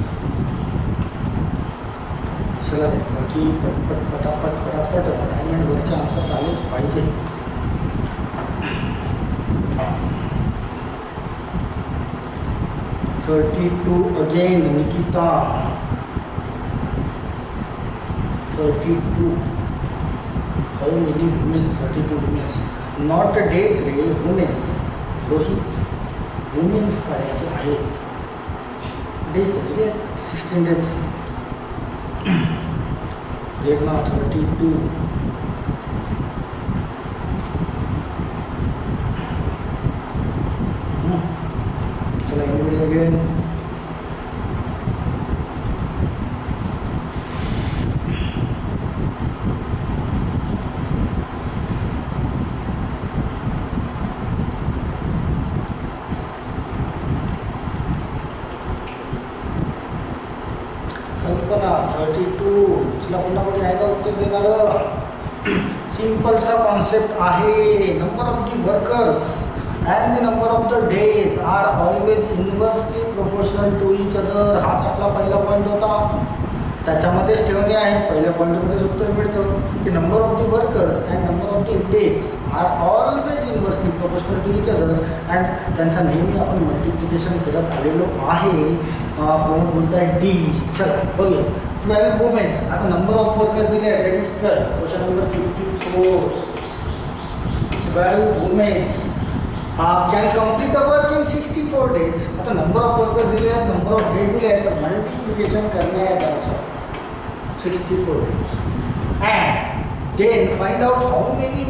चला बाकी पटपट पटापट पटापट टाईम अँड वर्कचे आन्सर्स आलेच पाहिजे. Again Nikita 32. How many womens? 32 womens not days रे वुमेन्स. रोहित वुमेन्स काढायचे आहेत. डेज तरी 16 डेज. प्रेरणा 32. चला एनिबडी अगेन. कल्पना 32. चला पुन्हा कोणी आहे का उत्तर देणार? सिंपलसा कॉन्सेप्ट आहे. Number of the workers and the number of the days are always inversely proportional to each other. हाच आपला पहिला पॉईंट होता. त्याच्यामध्येच ठेवले आहे. पहिल्या पॉईंटमध्येच उत्तर मिळतं की number of the workers and number of the days are always inversely proportional to each other and त्यांचा नेहमी आपण मल्टिप्लिकेशन करत आलेलो आहे. कोण बोलत आहे डी. चला बघूया 12 वुमेन्स. आता नंबर ऑफ वर्कर्स दिले आहे that is 12. Question number 54. 12 womens can complete a work in 64 days. आता नंबर ऑफ वर्कर्स दिले आहेत, नंबर ऑफ डेज दिले आहेत, तर मल्टिप्लिकेशन करणे आहे 64 days. And then find out how many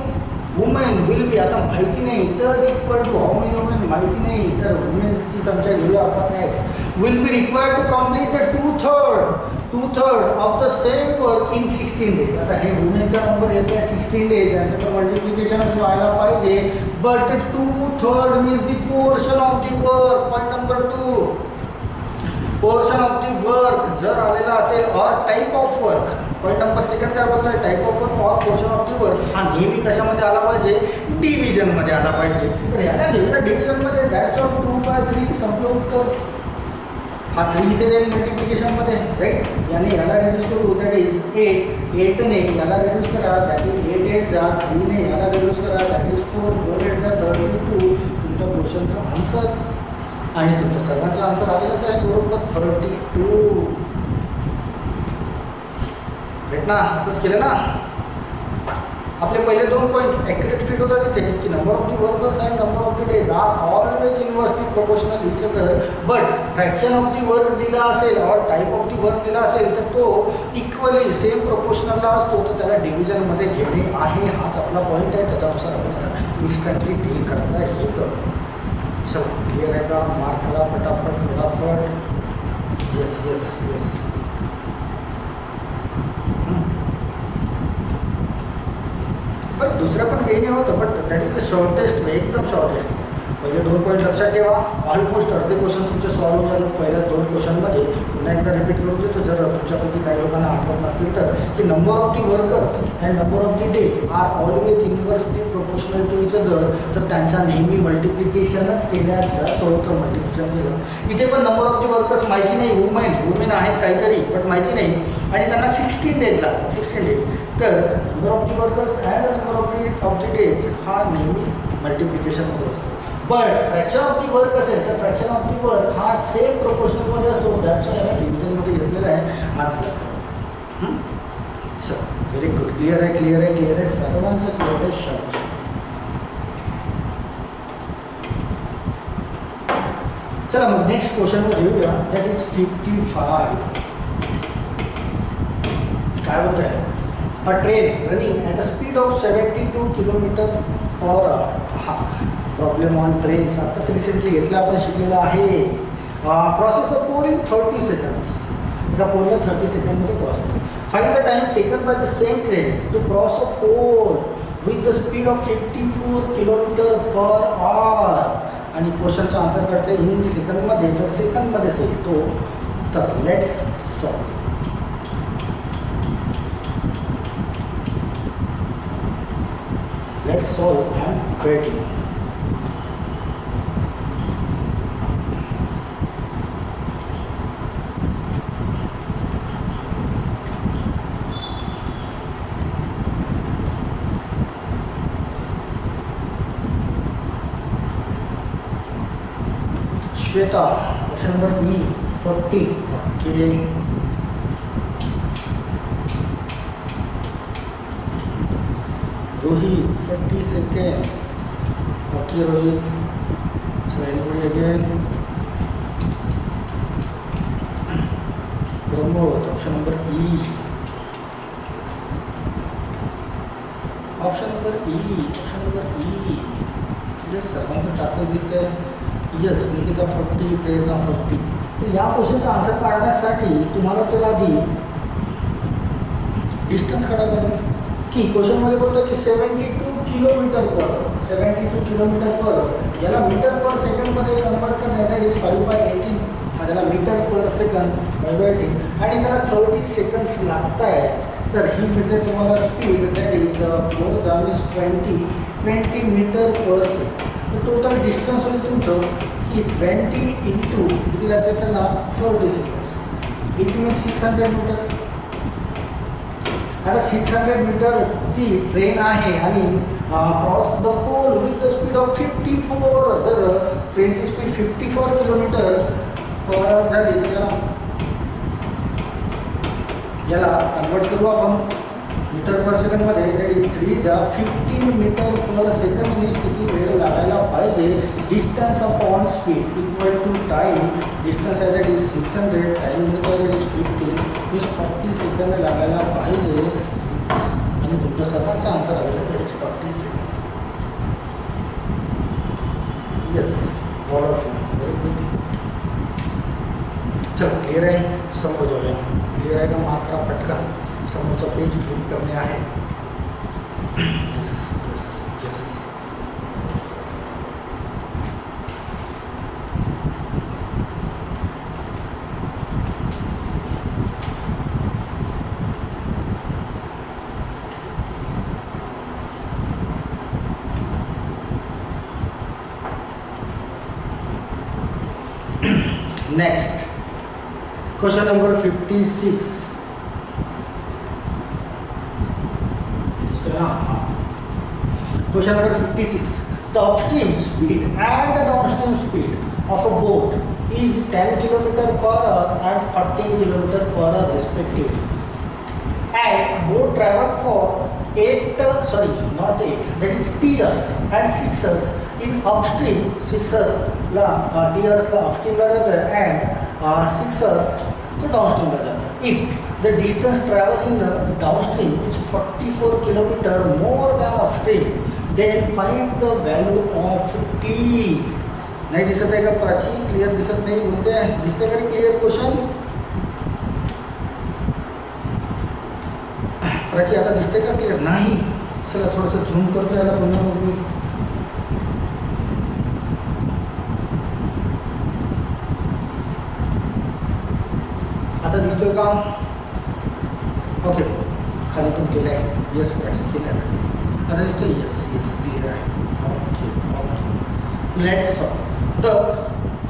women will be. आता माहिती नाही तर equal to how many women माहिती नाही तर वुमेन्सची संख्या घेऊया आपण X. Will be required to complete the 2/3 of the same work in 16 days. आता हे वुमेनचा नंबर येत आहे 16 डेज. यांचं तर मल्टिप्लिकेशनच व्हायला पाहिजे. But 2/3 means the portion of the work. Point number 2 portion of the work जर आलेला असेल और type of work. Point number second काय बोलतोय? टाईप ऑफ वर्क और पोर्शन ऑफ दी वर्क हा नेहमी कशामध्ये आला पाहिजे? डिव्हिजनमध्ये आला पाहिजे. तर याला घेऊया डिव्हिजनमध्ये. दॅट्स ऑफ 2/3 संपलं उत्तर. हा 3चे जाईल मल्टिप्लिकेशनमध्ये राईट. याने याला रिड्यूस करू दॅट इज 8. 8ने याला रिड्यूस करा दॅट इज 8 8 जा. 3ने याला रिड्यूस करा दॅट इज 4 4 8 जा 32. तुमच्या क्वेश्चनचा आन्सर आणि तुमच्या सर्वांचा आन्सर आलेलाच आहे बरोबर 32. भेट ना असंच केलं ना. आपले पहिले 2 पॉईंट ॲक्युरेट फिट होतात तिथे की number of the workers and number of the days are always inversely proportional each other, but fraction of the work दिला असेल और टाईप ऑफ दी वर्क दिला असेल तर तो इक्वली सेम प्रोपोर्शनलला असतो, तर त्याला डिव्हिजनमध्ये घेणे आहे. हाच आपला पॉईंट आहे. त्याच्यानुसार आपल्याला इन्स्टंटली डील करता येतं. चलो क्लिअर आहे का? मार्क करा फटाफट फटाफट. Yes yes yes. बरं दुसऱ्या पण वेने होतं, but that is the shortest वे, एकदम शॉर्टेस्ट. पहिले 2 पॉईंट लक्षात ठेवा. ऑलमोस्ट अर्धे क्वेश्चन तुमचे सॉल्व्ह झाले पहिल्या 2 क्वेश्चनमध्ये. पुन्हा एकदा रिपीट करून देतो जर तुमच्यापैकी काही लोकांना आठवत नसतील तर, की number of the workers and number of the days are always inversely proportional to each other, तर त्यांचा नेहमी मल्टिप्लिकेशनच केल्या जातो. तर मल्टिप्लिकेशन केलं. इथे पण नंबर ऑफ दी वर्कर्स माहिती नाही, वुमेन आहेत काहीतरी, बट माहिती नाही, आणि त्यांना 16 डेज लागतात. 16 डेज. तर number of the workers and number of the days हा नेहमी मल्टिप्लिकेशनमध्ये असतो. But fraction of the work असेल तर फ्रॅक्शन ऑफ दी वर्क हा सेम प्रोपोर्शनमध्ये असतो. दॅट्स याला डिव्हिजनमध्ये घेतलेला आहे आन्सर. चल व्हेरी गुड. क्लिअर आहे क्लिअर आहे क्लिअर आहे सर्वांचं क्लिअर आहे. शॉर्ट. चला मग नेक्स्ट क्वेश्चनवर येऊया. That is 55. काय होत आहे? A train running at a speed of 72 kilometre per hour. हा प्रॉब्लेम ऑन ट्रेन्स आत्ताच रिसेंटली घेतला आपण शिकलेला आहे. Crosses a pole in 30 seconds. एका पोलला 30 सेकंडमध्ये क्रॉस होतो. Find the time taken by the same train to cross a pole with the speed of 54 kilometre per hour. आणि क्वेश्चनचा आन्सर करायचा इन सेकंडमध्ये. जर सेकंडमध्ये असेल तो तर let's solve. Let's solve. I am waiting. Shweta question number E 40. Okay Rohit 40 second. Okay Rohit. So anybody again? Pramod option number E. Option number E. Option number E. म्हणजे सर्वांचं सारखं दिसतंय. यस निकिता 40, प्रेरणा 40. तर या क्वेश्चनचा आन्सर काढण्यासाठी तुम्हाला तर आधी डिस्टन्स काढावं लागेल. की क्वेश्चनमध्ये बोलतो की 72 किलोमीटर पर. 72 किलोमीटर पर याला मीटर पर सेकंडमध्ये कन्वर्ट करणे. That is 5/18. त्याला मीटर पर सेकंड 5/18 आणि त्याला 30 सेकंड्स लागत आहेत. तर ही मिळते तुम्हाला speed. That is 4 × 20 metre per second. तर टोटल डिस्टन्स होईल तुमचं की 20 इंटू किती लागते त्याला 30 सेकंड्स. It means 600 metre. आता 600 मीटर ती ट्रेन आहे आणि cross the pole with the speed of 54. जर ट्रेनची स्पीड 54 किलोमीटर पर आवर झाली तर याला कन्वर्ट करू आपण मीटर पर सेकंडमध्ये. दॅट इज 3 × 15 मीटर पर सेकंडनी किती वेळ लागायला पाहिजे. Distance upon speed equal to time. Distance आहे दॅट इज 600. टाईम घेतो दॅट इज 15 मीन्स 40 सेकंद लागायला पाहिजे. आणि तुमच्या सर्वांचा आन्सर आलेला that is 40 second. Yes all of you very good. चलो क्लिअर आहे. समोर जाऊया. क्लिअर आहे का? मार्क करा पटकन. समोरचा पेज फ्लिप करणे आहे. Yes yes yes. Next question number 56. Question number 56. The upstream speed and the downstream speed of a boat is 10 km per hour and 14 km per hour respectively. and boat travel for 8 sorry not 8 that is T years and 6 years in upstream 6 years ला T years ला upstream ला जाता है and 6 years तो downstream ला जाता है. If the distance traveled in downstream is 44 kilometer more than upstream, then find the value of T. नहीं दिसत आहे का प्राची? क्लियर दिसत नाही बोलते हैं. दिसते का क्लियर क्वेश्चन? प्राची आता दिसते का क्लियर? नाही. चला थोडंसं झूम करतो याला पुन्हा मग मी. आता दिसतोय का? ओके खाली पण केलं आहे. यस प्राची केलं आहे. आता दिसतोय? यस यस क्लियर आहे. Okay okay let's solve. The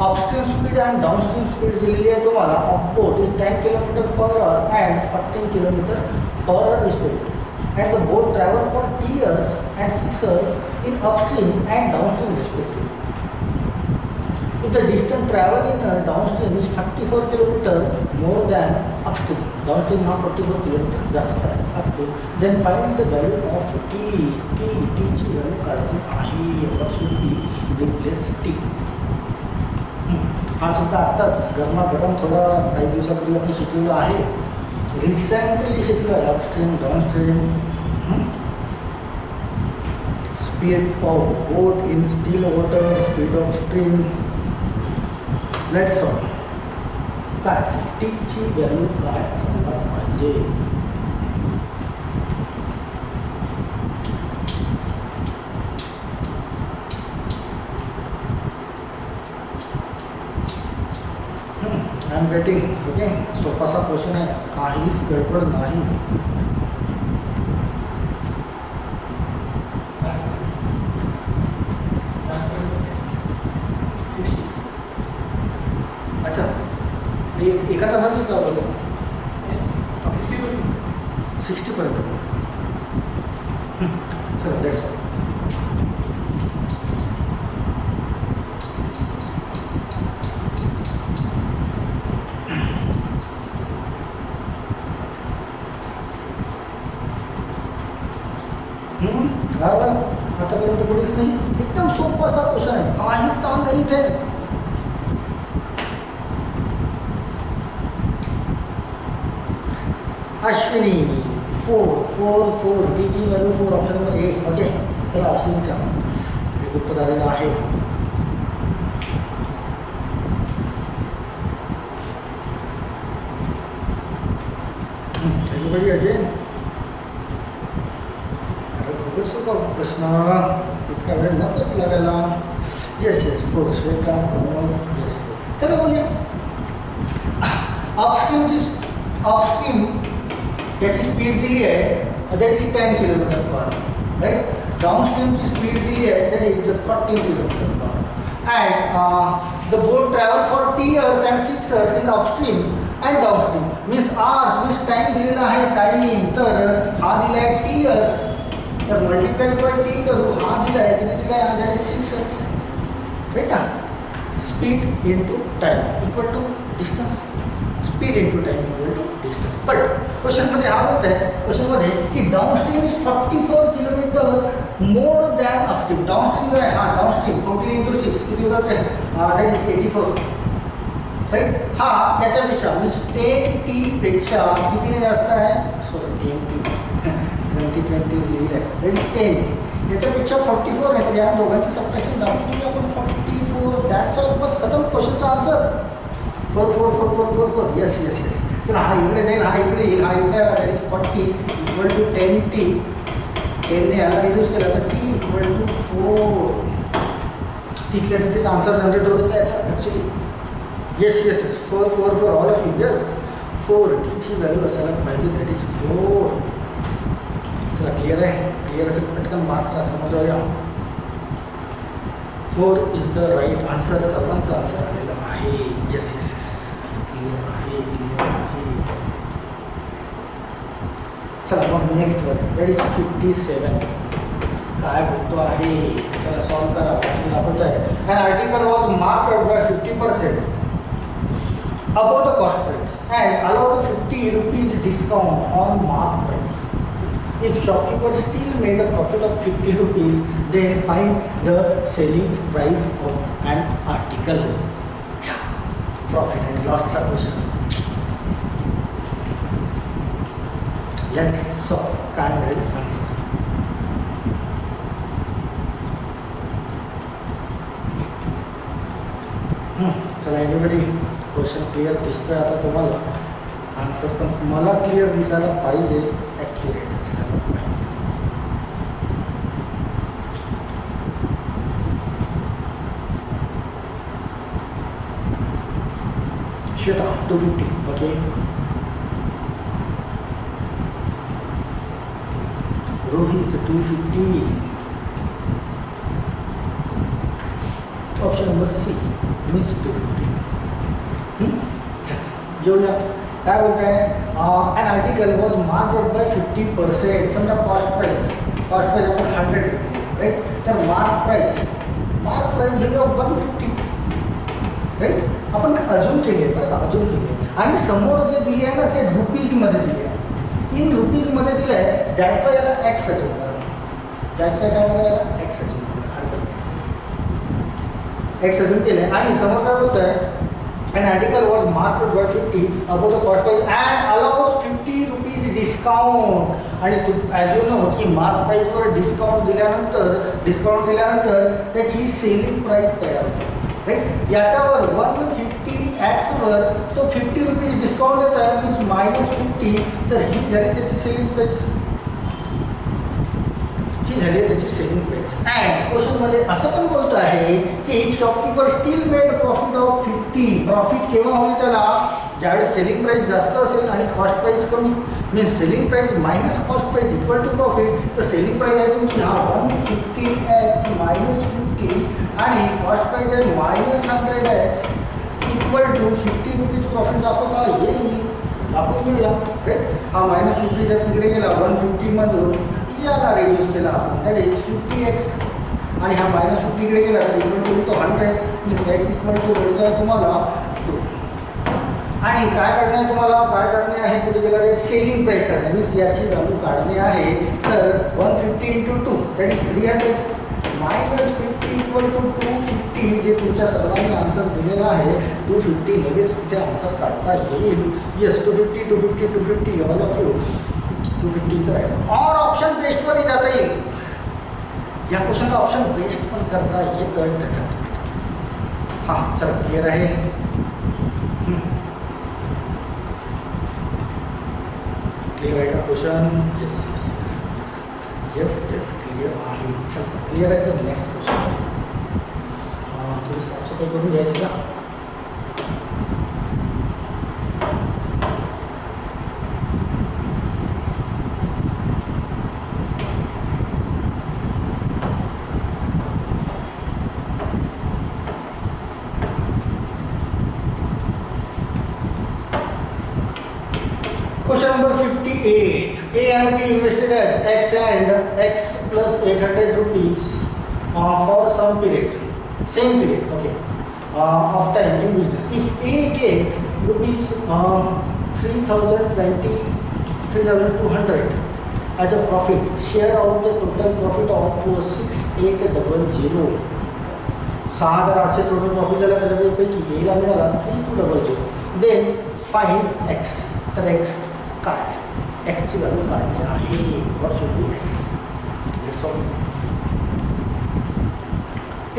upstream speed and downstream speed दिलेली आहे तुम्हाला of boat is 10 km/h and 14 km/h respectively, and the boat travel for T years and 6 years in upstream and downstream respectively. If the distance traveled in downstream is 44 km more than upstream, downstream now 44 km जास्त आहे upstream, then find the value of T. T ची value काढते आहे. approximately replace T. हा सुद्धा आत्ताच गरमागरम थोडा काही दिवसापूर्वी आपण शिकलेलो आहे. रिसेंटली शिकलो आहे. Upstream downstream speed of boat in still water speed of stream. Let's solve. काय टीची व्हॅल्यू काय असणार पाहिजे? I am waiting. ओके सोपासा क्वेश्चन आहे. काहीच गडबड नाही. अच्छा एका तासाचंच लावलं 60 पर्यंत. चला लेट्स सॉल्व. आतापर्यंत कोणीच नाही. एकदम सोपा असा क्वेश्चन आहे. काहीच ताण नाही इथे. अश्विनी 4 टीची value 4 option number A. Okay चला अश्विनीचा एक उत्तर आलेलं आहे. अगेन सोपा प्रश्न. इतका वेळ नकोच लागायला. Yes yes 4 Shweta Kamal. Yes 4. चला बोलूया. अपस्ट्रीम याची स्पीड दिली आहे दॅट इज 10 km/h राईट. डाउनस्ट्रीमची स्पीड दिली आहे that is 14 km/h and the boat travel for T years and 6 years in upstream and downstream. Means hours means time दिलेला आहे. टायमिंग तर हा दिला आहे T years तर मल्टीप्लाइड बाय T करू. हा दिला आहे तिने दिला आहे that is 6 years right. Speed into time equal to distance. Speed into time equal to distance. But क्वेश्चनमध्ये हा बोलत आहे क्वेश्चनमध्ये की downstream is 44 kilometre more than upstream. Downstream जो आहे हा डाउनस्ट्रीम 14 इंटू 6 किती होतं ते दॅट इज 84 राईट. हा त्याच्यापेक्षा मीन्स 10T पेक्षा कितीने जास्त आहे? सॉरी 10T 20 लिहिलं आहे दॅट इज 10T. याच्यापेक्षा 44 आहे तर या दोघांची सबट्रॅक्शन दाखवून आपण 44. That's all. बस खतम क्वेश्चनचा आन्सर. 4. Yes yes yes. चला हा इकडे जाईल हा इकडे येईल हा इकडे आला that is 40 equal to 10T. 10ने याला रिड्यूस केला तर T इक्वल टू 4. तिथल्या तिथेच आन्सर जनरेट होतं त्याचा actually. Yes yes yes 4 for all of you. Yes 4 टीची व्हॅल्यू असायला पाहिजे दॅट इज 4. चला क्लियर आहे. क्लियर असेल पटकन मार्क करा. समजावूया. 4 इज द राईट आन्सर. सर्वांचा आन्सर आलेला आहे. येस येस येस क्लियर आहे. क्लिअर आहे. चला मग नेक्स्ट वर दॅट इज 57. काय बोलतो आहे? चला सॉल्व करा. दाखवतो आहे. And article was marked by 50% above the cost price and allowed 50 rupees discount on mark price. If shopkeeper still made a profit of 50 rupees, then find the selling price of an article. Profit and loss चा question. Let's solve. काय मिळेल answer. चला everybody question clear दिसतोय आता तुम्हाला. Answer पण मला clear दिसायला पाहिजे, ॲक्युरेट दिसायला पाहिजे. Shweta 250. Okay. Rohit 250. Option number C means 250. येऊया. काय बोलत आहे, an article was marked by 50%. समजा कॉस्ट प्राईस आपण 100 राईट. तर मार्क प्राईस घेऊया 150 राईट. आपण अजून केली आहे बरं का, अजून केली आहे. आणि समोर जे दिली आहे ना ते रुपीजमध्ये दिली आहे, इन रुपीजमध्ये दिलं आहे. दॅट्स वाय याला एक्स अजून करा. दॅट्स वाय काय करा, याला एक्स अजून करा. एक्स अजून केलं आहे. आणि समोर काय बोलतो आहे, an article was marked by 50 above the cost price and allows 50 rupees discount. आणि ॲज यू नो की मार्क प्राईसवर डिस्काउंट दिल्यानंतर त्याची सेलिंग प्राईस तयार होते राईट. याच्यावर 150x वर तो 50 रुपीज डिस्काउंट देत आहे, मीन्स -50. तर ही झाली त्याची सेलिंग प्राईस. झाली त्याची सेलिंग प्राईस. अँड क्वेश्चनमध्ये असं पण बोलतो आहे की shopkeeper still made profit of 50. Profit केव्हा होईल त्याला, ज्यावेळेस सेलिंग प्राईस जास्त असेल आणि कॉस्ट प्राईस कमी. Means selling price minus cost price equal to profit. तर सेलिंग प्राईस आहे तुमची 150x -50 आणि कॉस्ट प्राईस आहे -100x equal to 50 rupees profit दाखवता येईल. दाखवून घेऊया राईट. हा -50 जर तिकडे गेला 150मधून याला रेड्यूस केला आपण, दॅट इज 50x. आणि हा -50 इकडे गेला तर इक्वल टू तो 100 मीन्स x इक्वल टू भेटतो आहे तुम्हाला 2. आणि काय काढणे आहे तुम्हाला, काय काढणे आहे कुठे गेला रे, सेलिंग प्राईस काढणे. मीन्स याची व्हॅल्यू काढणे आहे. तर 150 × 2 दॅट इज 300 -50 इक्वल टू 250 जे तुमच्या सर्वांनी आन्सर दिलेला आहे. 250 लगेच तिथे आन्सर काढता येईल. येस 250 250 250 ऑल ऑफ यू 250 तर आहे. और ऑप्शन बेस्टवरही जाता येईल. या क्वेश्चनला ऑप्शन बेस्ट पण करता येतं त्याच्यात. हां चला क्लिअर आहे. क्लिअर आहे का question. Yes yes yes yes yes clear आहे. चला क्लिअर आहे. तर नेक्स्ट क्वेश्चन थोडी साफसफाई करून घ्यायची का. Question number 58. A and B invested as X and X plus 800 rupees for some period, same period, okay, of time in business. If A gets rupees 3,200 as a profit, share out the total profit of 6800. 6,800 total profit झाला, त्याच्यापैकी एला मिळाला 3200. Then find X. तर X काय असेल, एक्सची value काढणे आहे. What should be X. Let's solve.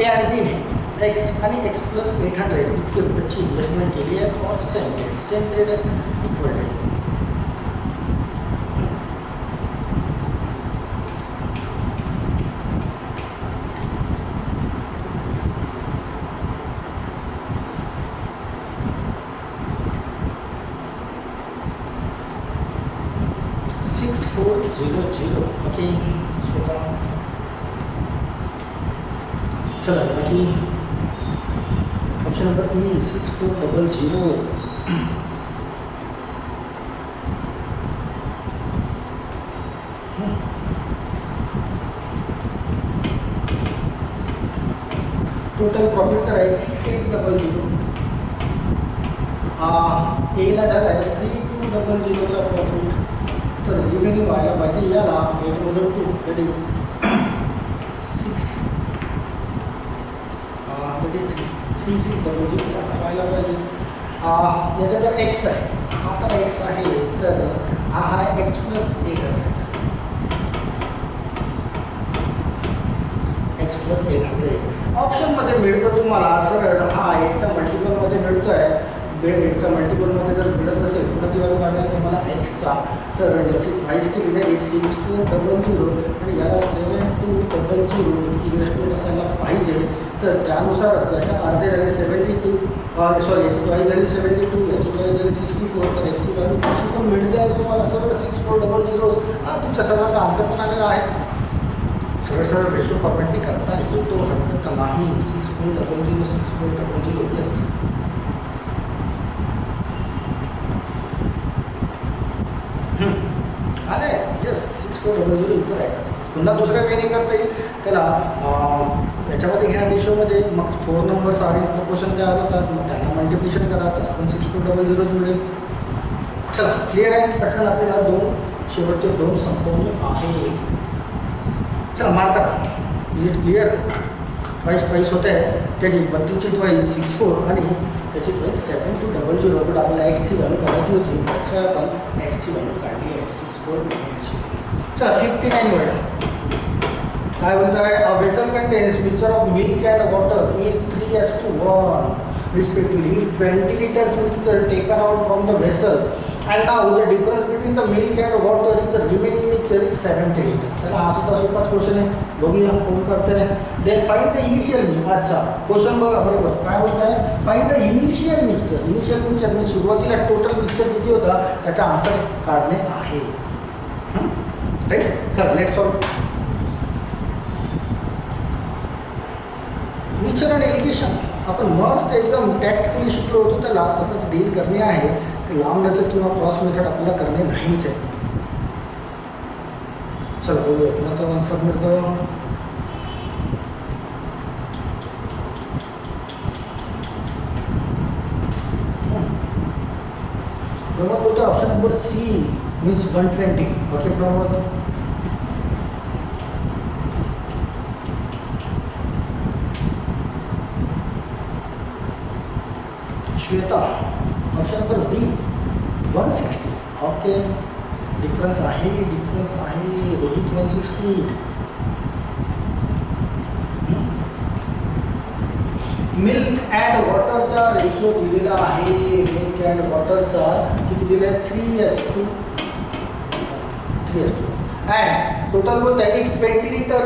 A आणि बीने एक्स आणि एक्स प्लस 800 इतके रुपयाची इन्व्हेस्टमेंट केली आहे फॉर सेम पिरियड आहे इक्वल टाईम. 6400. ओके स्वतः चला बाकी option number E 6400. Total profit तर आहे 6800. एला झाला आहे 3 चा प्रॉफिट. तर रिमेनिंग व्हायला पाहिजे याला 8/2 दॅट इज 6 दॅट इज 3600 याला व्हायला पाहिजे. याचा जर एक्स आहे, हा तर एक्स आहे, तर हा एक्स प्लस 800 एक्स प्लस 800 ऑप्शनमध्ये मिळतं तुम्हाला सरळ. हा 8च्या मल्टिपलमध्ये मिळतो आहे. 8च्या मल्टिपलमध्ये जर मिळत असेल कुणाची व्हॅल्यू काढायला तुम्हाला एक्सचा, तर याची प्राईस किती आहे 6400 आणि याला 7200 इन्व्हेस्टमेंट असायला पाहिजे. तर त्यानुसारच याच्या अर्धे झाले 72 सॉरी याची प्राईस झाली 72, याची प्राईस झाली 64, तर याची व्हॅल्यू कशी पण मिळते आहे तुम्हाला सरळ 6400. हा तुमच्या सर्वांचा आन्सर पण आलेला आहेच. सरळ सरळ रेशो फॉर्मॅटनी करता येतो, हरकत नाही. 6400 6400 येस. आले येस 6400 इथं राहायचं. पुन्हा दुसऱ्या काही नाही करता येईल त्याला. याच्यामध्ये ह्या रेशोमध्ये मग 4 नंबर्स आर इन प्रपोर्शन तयार होतात, मग त्यांना मल्टिप्लिकेशन करा, तसं पण 6400 मिळेल. चला क्लिअर आहे. पटकन आपल्याला शेवटचे 2 संपवले आहे. चला मार्क करा. Is it clear? ट्वाईस होत आहे. त्याची 32ची ट्वाईस 64 आणि त्याची ट्वाईस 7200. बट आपल्याला एक्सची व्हॅल्यू काढायची होती, त्याशिवाय आपण एक्सची व्हॅल्यू काढली आहे 64. चला 59 वर काय बोलतो आहे? A vessel contains mixture of milk and water in 3:1 respectively. 20 liters mixture taken out from the vessel, and now the difference between the milk and water in the remaining mixture is 70 liters. चला हा सुद्धा सोपाच question आहे, बघूया कोण करते आहे. Then find the initial mixture. अच्छा question बघा बरोबर काय बोलत आहे? Find the initial mixture. Initial mixture म्हणजे सुरुवातीला टोटल मिक्सचर किती होता त्याचा आन्सर काढणे आहे. राईट. चला लेट्स सॉल्व. मिक्सचर आणि एलिगेशन आपण मस्त एकदम टॅक्टफुली शिकलो होतो, त्याला तसंच डील करणे आहे. की लांब लचक किंवा क्रॉस मेथड आपल्याला करणे नाहीच आहे. चला बघूया कुणाचा आन्सर मिळतो. प्रमोद बोलतो option number C means 120. Okay Pramod. Shweta option number B 160. Okay difference आहे रोहित 160. मिल्क अँड वॉटरचा रेशो दिलेला आहे. मिल्क अँड वॉटरचा किती दिला आहे 3:3 अँड टोटल बोलत आहे 20 लिटर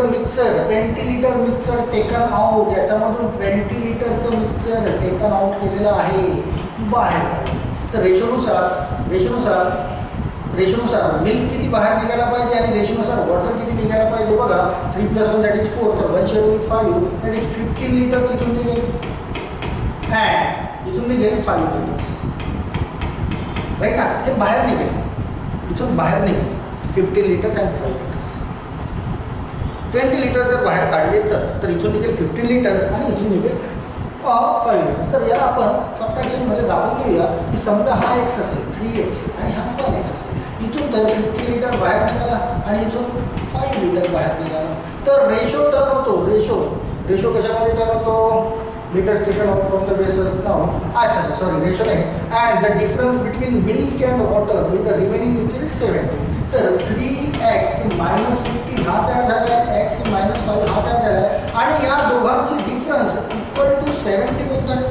मिक्सर टेकन आउट. याच्यामधून 20 लिटरचं मिक्सर टेकन आउट केलेलं आहे बाहेर. तर रेशोनुसार मिल्क किती बाहेर निघायला पाहिजे आणि रेशोनुसार वॉटर किती निघायला पाहिजे. बघा 3+1 दॅट इज 4, तर 1/5 दॅट इज 15 लिटर्स इथून निघेल अँड इथून निघेल 5 लिटर्स. राईट ना, हे बाहेर निघेल, इथून बाहेर निघेल 15 लिटर्स अँड 5 लिटर्स. 20 लिटर जर बाहेर काढले तर इथून निघेल 15 लिटर्स आणि इथून निघेल 5 लिटर. तर याला आपण सबट्रॅक्शनमध्ये दाखवून घेऊया की समजा हा एक्स असेल 3x आणि हा 1x असेल. इथून तर 50 लिटर बाहेर निघाला आणि इथून 5 लिटर बाहेर निघाला. तर रेशो टर्न होतो. रेशो कशामध्ये टर्न होतो? Litres taken out from the vessels. नाव अच्छा सॉरी रेशो नाही. And the difference between milk and water in the remaining mixture is 70. तर 3x - 50 हा तयार झाला आहे, x - 5 हा तयार झाला आहे आणि या दोघांची डिफरन्स इक्वल टू 70 बोलतात.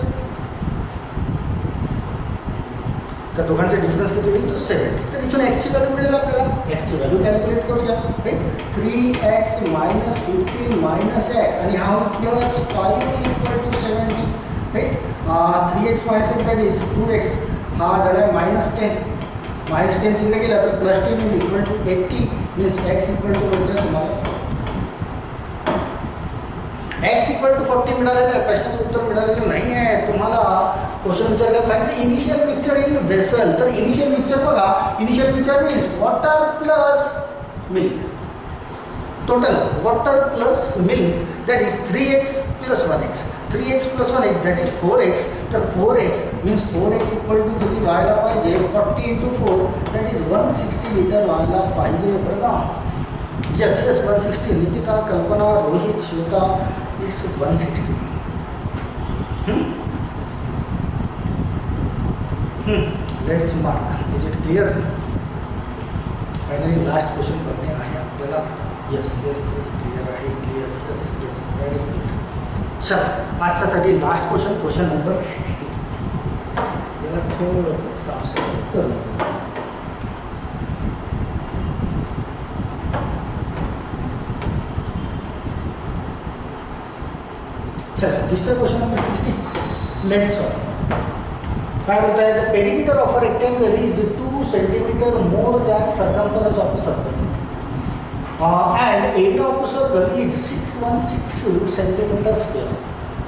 त्या दोघांचा डिफरन्स किती होईल तो 70. तर इथून एक्सची व्हॅल्यू मिळेल आपल्याला. एक्सची व्हॅल्यू कॅल्क्युलेट करूया. राईट 3x - 15 - x आणि हा +5 equal to 70. Right 3x - x that is 2x. हा झाला -10. -10 तिकडे गेला तर +10 equal to 80 means x equal to म्हणजे तुम्हाला x इक्वल टू 40 मिळालेलं आहे. प्रश्नाचं उत्तर मिळालेलं नाही आहे. तुम्हाला क्वेश्चन विचारला find the initial mixture in vessel. तर इनिशियल मिक्सचर बघा, initial mixture means water plus milk. total water plus milk, that is 3x plus 1x. 3x plus 1x, that is 4x. तर 4x means 4x equal to किती व्हायला पाहिजे, 40 into 4, that is 160 litre व्हायला पाहिजे बरं का. Yes, 160. Nikita, कल्पना, Rohit, Shweta, it's 160. Let's mark. Is it clear? Finally last question करणे आहे आपल्याला. Yes, clear आहे, clear. Yes, very good. चला, आजच्यासाठी लास्ट क्वेश्चन नंबर 60. याला थोडंसं साफसफाई करू. चला, दिसतोय क्वेश्चन नंबर 60. Let's solve. काय बोलताय, the perimeter of a rectangle is 2 centimetre more than circumference of a circle and area of a circle is 616 centimeter square.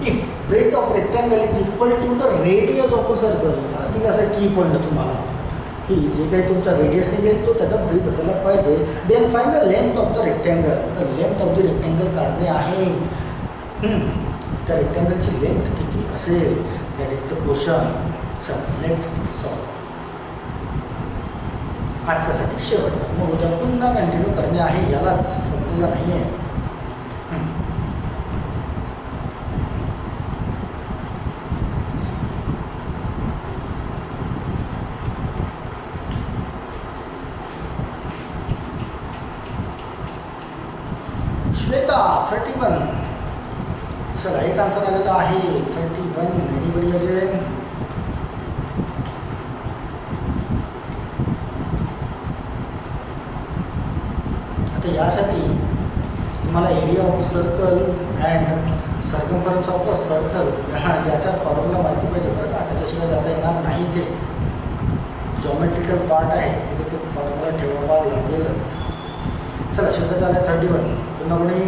If breadth of rectangle is equal to the radius of a circle, असेल असं की पडलं तुम्हाला की जे काही तुमचा radius निघेल तो त्याचा ब्रेथ असायला पाहिजे. Then find the length of the rectangle. तर लेंथ ऑफ द रेक्टेंगल काढणे आहे. त्या रेक्टेंगलची लेंथ किती असेल, that is the question. So let's solve. आजच्यासाठी शेवटचा, मग उद्या पुन्हा कंटिन्यू करणे आहे. यालाच संपलेला नाही आहे. श्वेता 31. चला, एक आन्सर आलेला आहे 31. Anybody again? यासाठी तुम्हाला area of circle and circumference of a circle याचा फॉर्म्युला माहिती पाहिजे बरं का. त्याच्याशिवाय जाता येणार नाही. ते जॉमेट्रिकल पार्ट आहे, तिथे तो फॉर्म्युला ठेवावा लागेलच. चला, शब्द झाला 31. पुन्हा कोणी?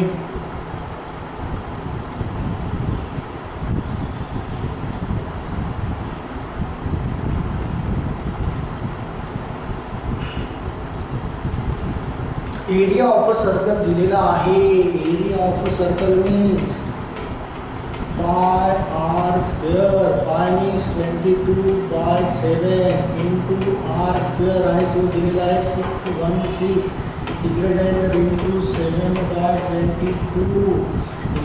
एरिया ऑफ अ सर्कल दिलेला आहे. Area of a circle means pi r square. Pi means 22/7 into r square आणि तो दिलेला आहे 616. तिकडे जाईल तर इंटू 7/22.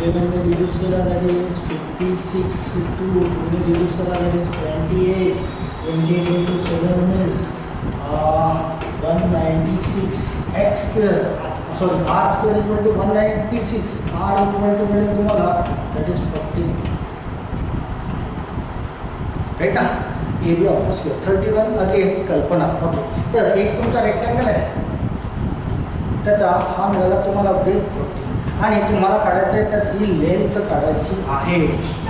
11ने रिड्यूस केला दॅट इज 56. 2 ने रिड्यूस केला that is 28. 28 into 7 means 196 x square, sorry r square equal to 196. r equal to मिळेल तुम्हाला that is 40. राईट ना. Area of square 31. अगेन कल्पना. ओके, तर एक तुमचा रेक्टँगल आहे, त्याचा हा मिळाला तुम्हाला ब्रेथ 40 आणि तुम्हाला काढायचं आहे त्याची लेंथ काढायची आहे.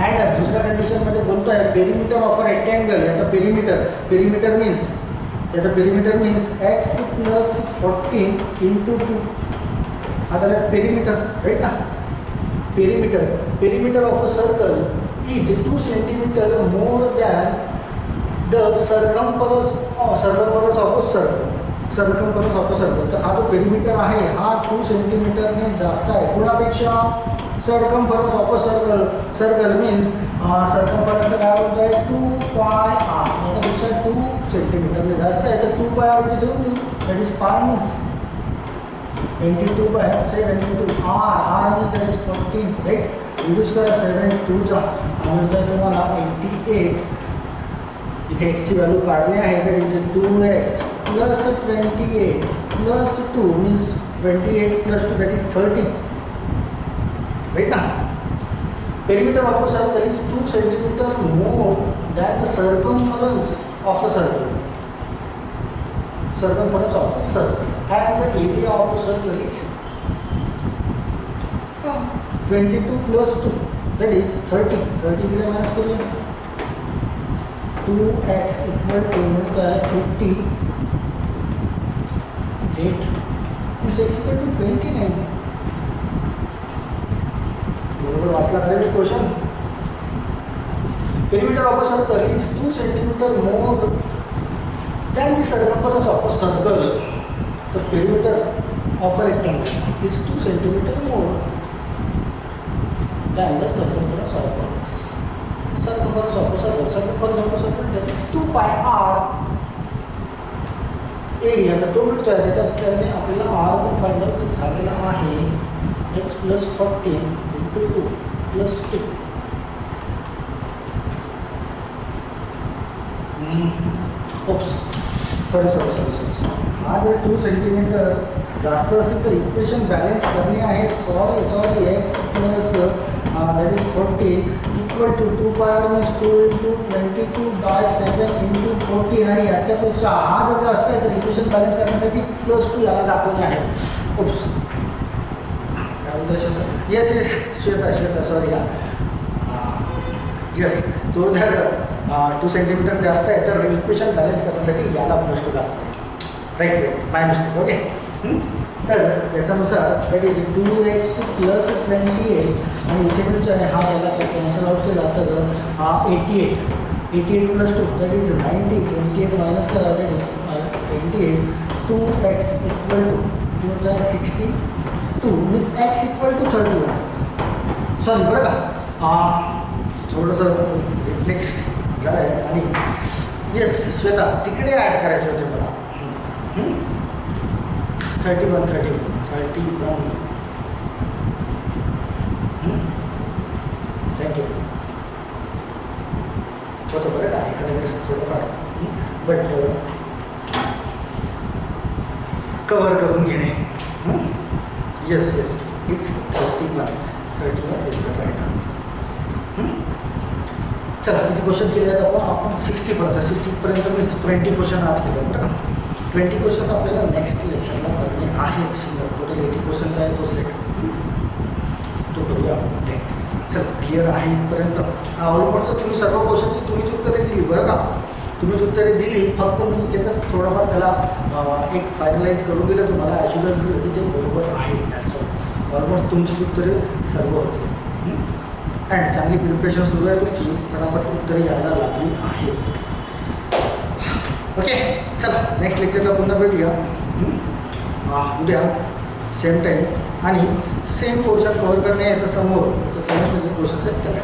अँड दुसऱ्या कंडिशनमध्ये बोलतो आहे पेरिमीटर ऑफ अ रेक्टँगल. याचा perimeter means x plus 14 into 2. हा झाला पेरिमीटर. राईट ना. Perimeter of a circle is 2 centimetre more than the circumference of a circle. तर हा जो पेरिमीटर आहे हा 2 सेंटीमीटरने जास्त आहे. कुणापेक्षा? Circumference of a circle means सर्कम्फरन्सचं काय होतं आहे 2πr. याच्यापेक्षा 2 सेंटीमीटरने जास्त आहे. तर 2πr इथे ठेवून देऊ. That is pi means 22/7 into r means that is 14. Right. Reduce करा 7 2चा आणि म्हणजे तुम्हाला 88. इथे एक्सची व्हॅल्यू काढणे आहे. That is 2x plus 28 plus 2 means 28 plus 2 that is 30. Right ना. Perimeter of a circle is 2 centimetre more than the circumference of a circle. Circumference of a circle and the area of a circle is 22 plus 2, that is 30. 30 के लिए minus करिए. 2x equal to मिलता है 58. इस x equal to 29. बरोबर वाचला पाहिजे question. Perimeter of a circle is 2 centimetre more than the circumference of a circle. The perimeter of a rectangle is 2 centimeter more than the circumference of a circle. Circumference of a circle that is 2 pi r area. तर तो मिळतोय त्याच्यात त्याने आपल्याला r पण find out झालेला आहे x + 14 × 2 + 2. Sorry. हा जर 2 सेंटीमीटर जास्त असेल तर इक्वेशन बॅलन्स करणे आहे. Sorry x that is 14 equal to 2 pi r means 2 × 22/7 × 14 आणि याच्यापेक्षा हा जर जास्त आहे तर इक्वेशन बॅलन्स करण्यासाठी +2 याला दाखवणे आहे. काय बोलतो Shweta? Yes Shweta sorry yes. तो जर 2 सेंटीमीटर जास्त आहे तर इक्वेशन बॅलन्स करण्यासाठी याला +2 दाखवणे. राईट माय मिस्टेक. ओके. तर याच्यानुसार दॅट इज 2x + 28 आणि इथे पण जो आहे हा याला कॅन्सल आउट केला तर हा 88 + 2 दॅट इज 90. 28 मायनस करा that is 28. 2x = 2 62 means x = 31. Sorry बरं का थोडंसं रिफ्लेक्स झालं आहे. आणि येस श्वेता तिकडे ॲड करायचे होते मला. 31. थँक्यू. होतं बरं का एखाद्या वेळेस थोडंफार बट कवर करून घेणे. Yes it's 31 is the right answer. चला किती क्वेश्चन केले आहेत आपण 60पर्यंत. 60पर्यंत मी 20 क्वेश्चन आज केले बरं का. 20 क्वेश्चन्स आपल्याला नेक्स्ट लेक्चरला करणे आहेत. शिल्लक टोटल 80 क्वेश्चन्स आहे तो सेट. तो करूया आपण. चल क्लिअर आहे इथपर्यंत. ऑलमोस्ट तुम्ही सर्व क्वेश्चनची तुम्हीच उत्तरे दिली बरं का. तुम्हीच उत्तरे दिली. फक्त मी त्याचं थोडंफार त्याला एक फायनलाइज करून दिलं तुम्हाला. ॲज्युअल दिलं की ते बरोबर आहे. That's all. ऑलमोस्ट तुमची उत्तरे सर्व होती. अँड चांगली प्रिपरेशन सुरू आहे तुमची. फटाफट उत्तरे यायला लागली आहेत. ओके चला नेक्स्ट लेक्चरला पुन्हा भेटूया उद्या सेम टाईम आणि सेम पोर्शन कव्हर करणे. याचं समोर जे प्रोसेस आहेत त्याला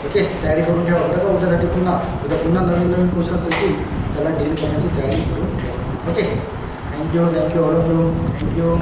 ओके तयारी करून ठेवा बरं का. उद्यासाठी पुन्हा नवीन क्वेश्चन्स येतील त्याला डील करण्याची तयारी करून ठेवा. Okay thank you all of you. Thank you.